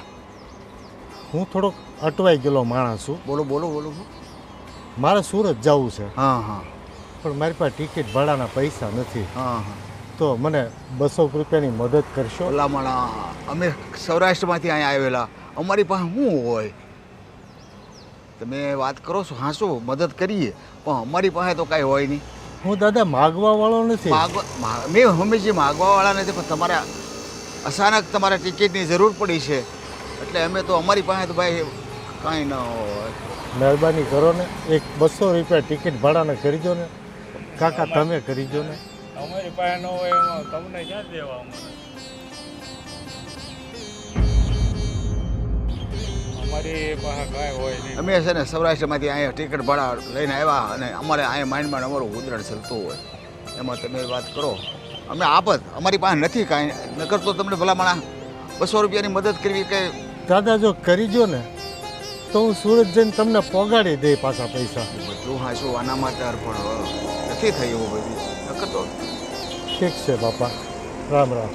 હું થોડોક અટવાઈ ગયેલો માણસ છું. બોલો બોલો બોલો. મારે સુરત જવું છે, હા હા પણ મારી પાસે ટિકિટ ભાડાના પૈસા નથી. હા હા. તો મને 200 રૂપિયાની મદદ કરશો? ભલામણા અમે સૌરાષ્ટ્રમાંથી અહીંયા આવેલા, અમારી પાસે શું હોય? તમે વાત કરો છો, હા શું મદદ કરીએ, પણ અમારી પાસે તો કાંઈ હોય નહીં. હું દાદા માગવા વાળો નથી. મેં હંમેશા માગવાવાળા નથી, પણ તમારે અચાનક તમારે ટિકિટની જરૂર પડી છે, એટલે અમે તો અમારી પાસે તો ભાઈ કાંઈ ન હોય. મહેરબાની કરો ને, એક 200 રૂપિયા ટિકિટ ભાડાને કરી દો ને. કાકા તમે કરી દો ને. અમારી પાસે ન હોય એમાં તમને ક્યાં દેવા? અમારે અમારી પાસે કાંઈ હોય નહીં. અમે છે ને સૌરાષ્ટ્રમાંથી અહીંયા ટિકિટ ભાડા લઈને આવ્યા અને અમારે અહીંયા માઇન્ડમાં અમારું ઉદરણ ચાલતું હોય એમાં તમે વાત કરો. અમે આપત અમારી પાસે નથી કાંઈ, નકર તો તમને ભલામણ 200 રૂપિયાની મદદ કરવી કે દાદા જો કરી જો ને તો હું સુરત જઈને તમને પોગાડી દઈ પાછા પૈસા. બધું હાશું આના માટે પણ નથી થઈ એવું બધું, નકર તો ઠીક છે બાપા, રામ રામ.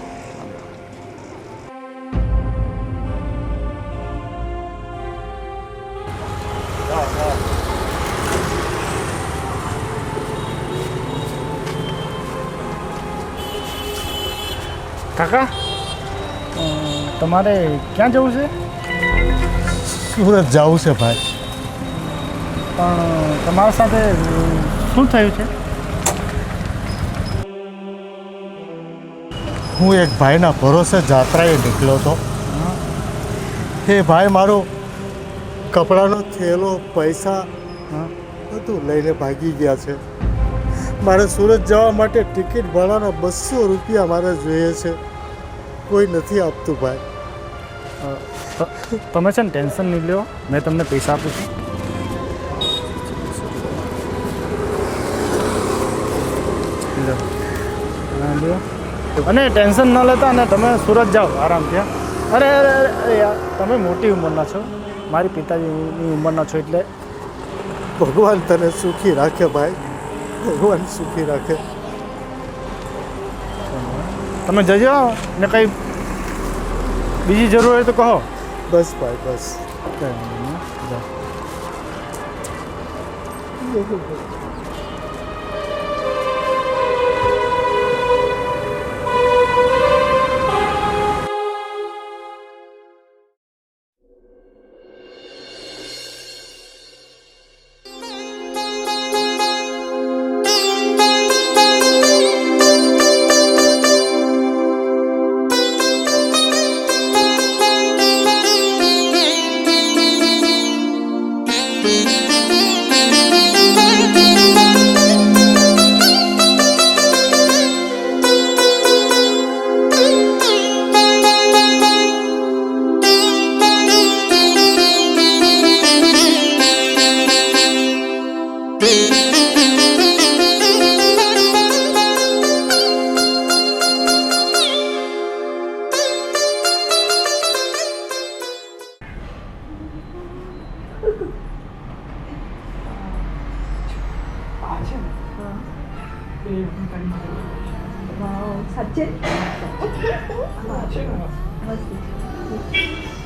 કાકા તમારે ક્યાં જવું છે? સુરત જવું છે ભાઈ. પણ તમારા સાથે શું થયું છે? હું એક ભાઈના ભરોસે જાત્રાએ નીકળ્યો હતો. એ ભાઈ મારો કપડાનો થેલો, પૈસા બધું લઈને ભાગી ગયા છે. મારે સુરત જવા માટે ટિકિટ ભાડાના 200 રૂપિયા મારે જોઈએ છે. કોઈ નથી આપતું ભાઈ. તમે છે ને ટેન્શન નહીં લ્યો, મેં તમને પૈસા આપું છું. લ્યો. હા, લ્યો. અને ટેન્શન ન લેતા અને તમે સુરત જાઓ આરામથી. અરે અરે અરે યાર, તમે મોટી ઉંમરના છો, મારી પિતાજીની ઉંમરના છો, એટલે ભગવાન તને સુખી રાખે ભાઈ, ભગવાન સુખી રાખે. તમે જજો ને કંઈ બીજી જરૂર હોય તો કહો. બસ ભાઈ બસ. જાઓ. સાચે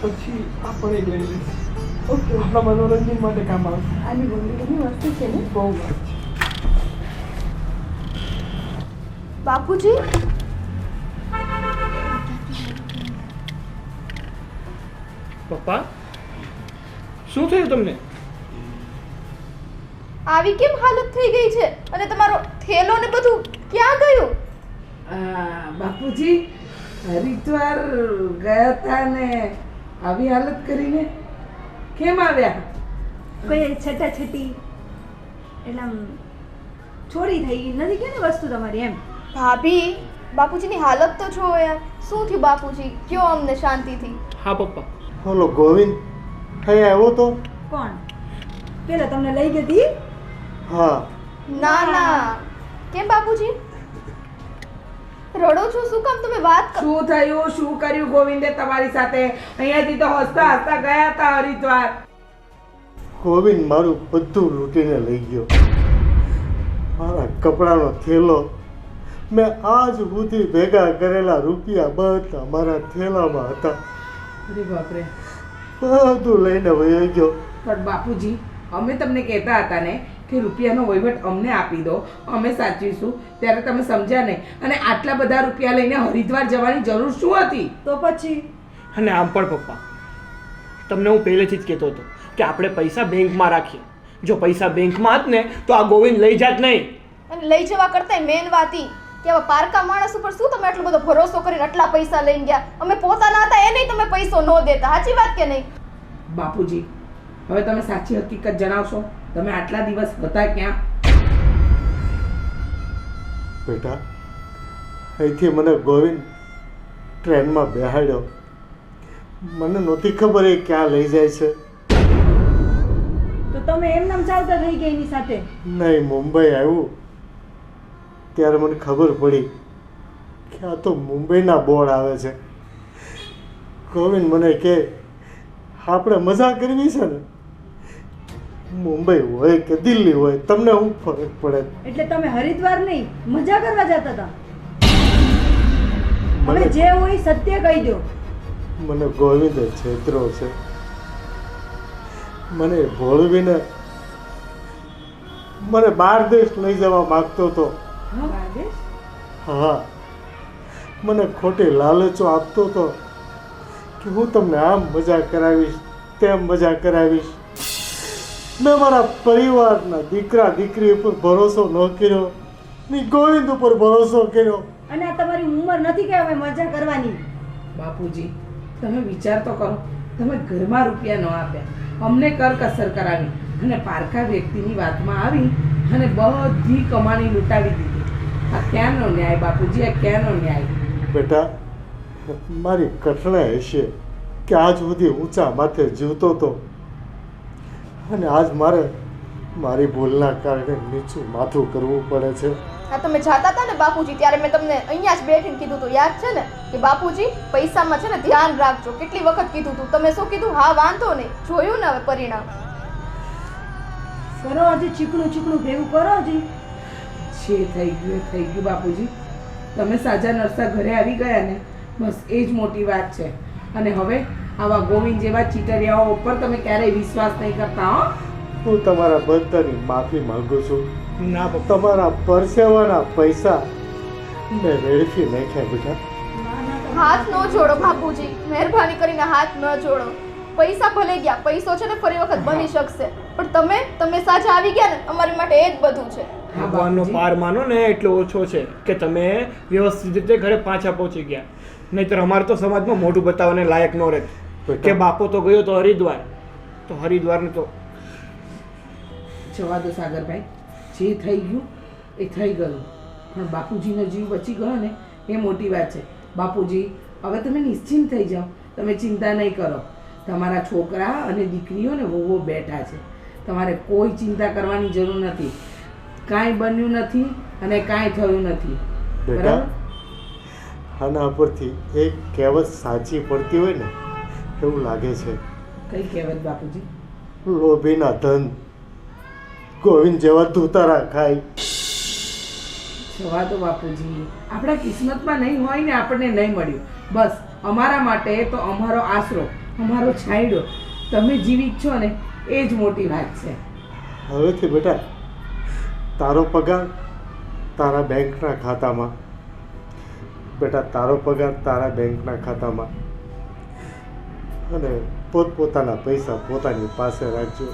પછી આપણે લઈ લઈશું. ઓકે, આપણા મનોરંજન માટે કામ આવશે. આની બોલી ઘણી વસ્તુ છે ને. બહુ વાત છે. બાપુજી, પપ્પા શું થયું તમને? આવી કેમ હાલત થઈ ગઈ છે? અને તમારો થેલો ને બધું ક્યાં ગયું? બાપુજી હરિદ્વાર ગયા હતા ને આવી હાલત કરીને કેમ આવ્યા? કોઈ છટાછટી એટલે આમ ચોરી થઈ ગઈ નથી કે ને વસ્તુ તમારી એમ. ભાભી, બાપુજીની હાલત તો જો યાર. શું થયું બાપુજી? કયો અમને શાંતિથી. હા પપ્પા. ઓલો ગોવિંદ થઈ આવ્યો તો? કોણ? પેલા તમને લઈ ગઈ હતી? હા. ના ના, કેમ બાપુજી રડો છો? શું કામ? તમે વાત કરો. શું થયું, શું કર્યું ગોવિંદે તમારી સાથે? અહીંયાથી તો હસતા હસતા ગયા હતા હરિદ્વાર. ગોવિંદ મારું બધું લૂંટીને લઈ ગયો. મારા કપડાનો થેલો, મેં આજ સુધી ભેગા કરેલા રૂપિયા બધા મારા થેલામાં હતા. અરે બાપરે. બધું લઈને વયો ગયો. પણ બાપુજી, અમે તમને કહેતા હતા ને કે રૂપિયાનો વહીવટ અમને આપી દો, અમે સાચવીશું, ત્યારે તમે સમજ્યા નહીં. અને આટલા બધા રૂપિયા લઈને હરિદ્વાર જવાની જરૂર શું હતી? તો પછી અને આમ પણ પપ્પા, તમને હું પહેલેથી જ કહેતો હતો કે આપણે પૈસા બેંકમાં રાખીએ. જો પૈસા બેંકમાં હોત ને તો આ ગોવિંદ લઈ જાત નહીં. અને લઈ જવા કરતા મેન વાત ઈ કે આવા પારકા માણસ ઉપર શું તમે આટલો બધો ભરોસો કરીને આટલા પૈસા લઈને ગયા? અમે પોતાના હતા એ નહીં તમે પૈસો ન દેતા. સાચી વાત કે નહીં? બાપુજી, હવે તમે સાચી હકીકત જણાવશો? તમે આટલા દિવસ હતા ક્યાં? બેટા, અહીંથી મને ગોવિંદ ટ્રેનમાં બેહાડ્યો. મને નહોતી ખબર એ ક્યાં લઈ જાય છે. તો તમે એમનામ ચાલતા થઈ ગયા એની સાથે. નહીં, મુંબઈ આવ્યું ત્યારે મને ખબર પડી કે આ તો મુંબઈના બોર્ડ આવે છે. ગોવિંદ મને કે આપણે મજા કરવી છે ને, મુંબઈ હોય કે દિલ્હી હોય તમને શું ફરક પડે? એટલે તમે હરિદ્વાર નહીં મજા કરવા જતા હતા. હવે જે હોય સત્ય કહી દો. મને ગોવિંદ છેતરો છે. મને ભોળવીને મને બહાર દેશ લઈ જવા માંગતો હતો. હા, મને ખોટી લાલચો આપતો હતો કે હું તમને આમ મજા કરાવીશ, તેમ મજા કરાવીશ. મેં મારા પરિવારના દીકરા દીકરી ઉપર ભરોસો ન કર્યો, ની ગોવિંદ ઉપર ભરોસો કર્યો. અને આ તમારી ઉંમર નથી કે હવે મજા કરવાની. બાપુજી તમે વિચાર તો કરો, તમે ઘરમાં રૂપિયા ન આપ્યા, અમને કરકસર કરાવી અને પારકા વ્યક્તિની વાતમાં આવી અને બધી કમાણી લૂંટાવી દીધી. આ ક્યાંનો ન્યાય બાપુજી? આ ક્યાંનો ન્યાય? બેટા, મારી કઠણાઈ હશે કે આજ સુધી ઊંચા માથે જીવતો હતો અને આજ મારે મારી ભૂલના કારણે નીચું માથું કરવું પડે છે. આ તમે જાતા હતા ને બાપુજી, ત્યારે મેં તમને અહીંયા જ બેઠીને કીધું હતું, યાદ છે ને કે બાપુજી પૈસામાં છે ને ધ્યાન રાખજો. કેટલી વખત કીધું હતું, તમે શું કીધું? હા વાંધો નહીં. જોયું ને હવે પરિણામ. કરો હજી ચીકણું ચીકણું ભેગું કરો હજી. જે થઈ ગયું બાપુજી. તમે સાજા નરસા ઘરે આવી ગયા ને, બસ એ જ મોટી વાત છે. અને હવે આવા ગોવિંદ જેવા ચીટરિયાઓ ઉપર તમે ક્યારેય વિશ્વાસ નહીં કરતા. હો, હું તમારા બધાની માફી માંગુ છું. ના પપ્પા, તમારા પરસેવાના પૈસા મેં વેડફી નાખ્યા બેટા. હાથ ન જોડો બાપુજી, મહેરબાની કરીને હાથ ન જોડો. પૈસા ભલે ગયા, પૈસો છે ને ફરી વખત બની શકશે, પણ તમે સાજા આવી ગયા ને, અમારી માટે એ જ બધું છે. ભગવાનનો પાર માનો ને એટલો ઓછો છે કે તમે વ્યવસ્થિત રીતે ઘરે પાછા પહોંચી ગયા. નહીંતર અમારે તો સમાજમાં મોઢું બતાવવાને લાયક ન રહે કે બાપો તો ગયો તો હરિદ્વાર, તો હરિદ્વારને તો જવા દો સાગરભાઈ. જે થઈ ગયું એ થઈ ગયું, પણ બાપુજીનો જીવ બચી ગયો ને એ મોટી વાત છે. બાપુજી હવે તમે નિશ્ચિંત થઈ જાઓ, તમે ચિંતા નહીં કરો. તમારા છોકરા અને દીકરીઓ ને વહુઓ બેઠા છે, તમારે કોઈ ચિંતા કરવાની જરૂર નથી. કાંઈ બન્યું નથી અને કાંઈ થયું નથી. બેટા, આના પરથી એક કહેવત સાચી પડતી હોય ને એવું લાગે છે. કઈ કહેવત બાપુજી? લોભીના ધન ગોવિંદ જેવા ધૂતારા ખાય. જવા દો બાપુજી, આપણા કિસ્મતમાં નહીં હોય ને આપણને નહીં મળ્યું. બસ અમારા માટે તો અમારો આશરો, અમારો છાંયડો તમે જીવિત છો ને એ જ મોટી વાત છે. હવેથી બેટા તારો પગાર તારા બેંકના ખાતામાં. બેટા, તારો પગાર તારા બેંકના ખાતામાં અને પોતપોતાના પૈસા પોતાની પાસે રાખજો.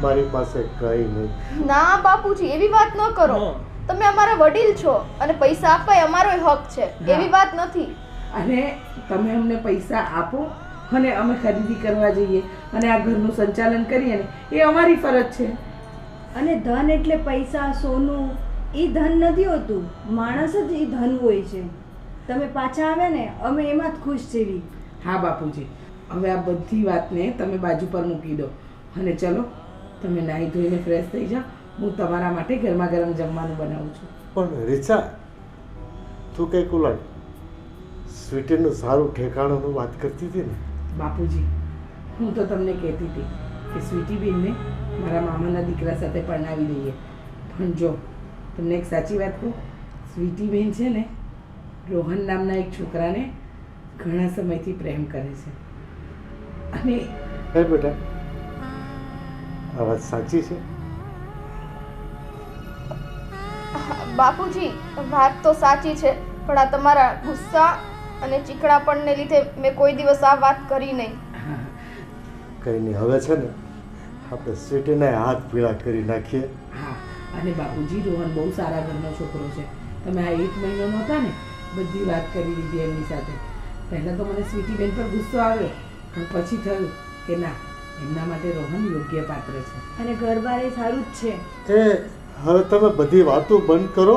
મારી પાસે કંઈ નહીં. ના બાપુજી, એવી વાત ન કરો. તમે અમારા વડીલ છો અને પૈસા આપવા એ અમારો હક છે, એવી વાત નથી. અને તમે અમને પૈસા આપો અને અમે ખરીદી કરવા જઈએ અને આ ઘરનું સંચાલન કરીએ ને એ અમારી ફરજ છે. અને ધન એટલે પૈસા સોનું એ ધન નથી હોતું, માણસ જ એ ધન હોય છે. તમે પાછા આવે ને અમે એમાં જ ખુશ છીએ. હા બાપુજી, હવે આ બધી વાતને તમે બાજુ પર મૂકી દો અને ચલો તમે નાહી ધોઈને ફ્રેશ થઈ જાઓ. હું તમારા માટે ગરમા ગરમ જમવાનું બનાવું છું. પણ રીચા, તું કંઈક ઓલા સ્વીટીનું સારું ઠેકાણાનું વાત કરતી હતી ને? બાપુજી, હું તો તમને કહેતી હતી કે સ્વીટીબેનને મારા મામાના દીકરા સાથે પરણાવી દઈએ, પણ જો તમને એક સાચી વાત કહું, સ્વીટીબેન છે ને રોહન નામના એક છોકરાને ઘણા સમયથી પ્રેમ કરે છે. અને હે બેટા, આ વાત સાચી છે? બાપુજી, વાત તો સાચી છે, પણ આ તમારા ગુસ્સા અને ચીકણાપણને લીધે મેં કોઈ દિવસ આ વાત કરી નહીં. કંઈ નહીં, હવે છે ને આપણે સ્વીટીને હાથ પીળા કરી નાખીએ. હા, અને બાપુજી રોહન બહુ સારા ઘરનો છોકરો છે. તમે આ 1 મહિનો નહોતા ને, બધી વાત કરી દીધી એમની સાથે. પહેલાં તો મને સ્વીટીબેન પર ગુસ્સો આવ્યો, પણ પછી થયું કે ના, એમના માટે રોહન યોગ્ય પાત્ર છે. અને ઘરબાર એ સારું જ છે. એ હવે તમે બધી વાતો બંધ કરો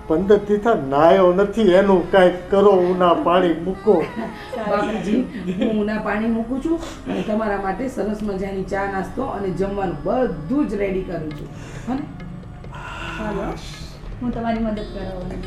15 દી નાયો નથી, એનું કાંઈક કરો, ઉના પાણી મૂકો. બાપુજી હું ઉના પાણી મૂકું છું અને તમારા માટે સરસ મજાની ચા નાસ્તો અને જમવાનું બધું જ રેડી કરું છું. હા ને? ચાલો હું તમારી મદદ કરાવવાની.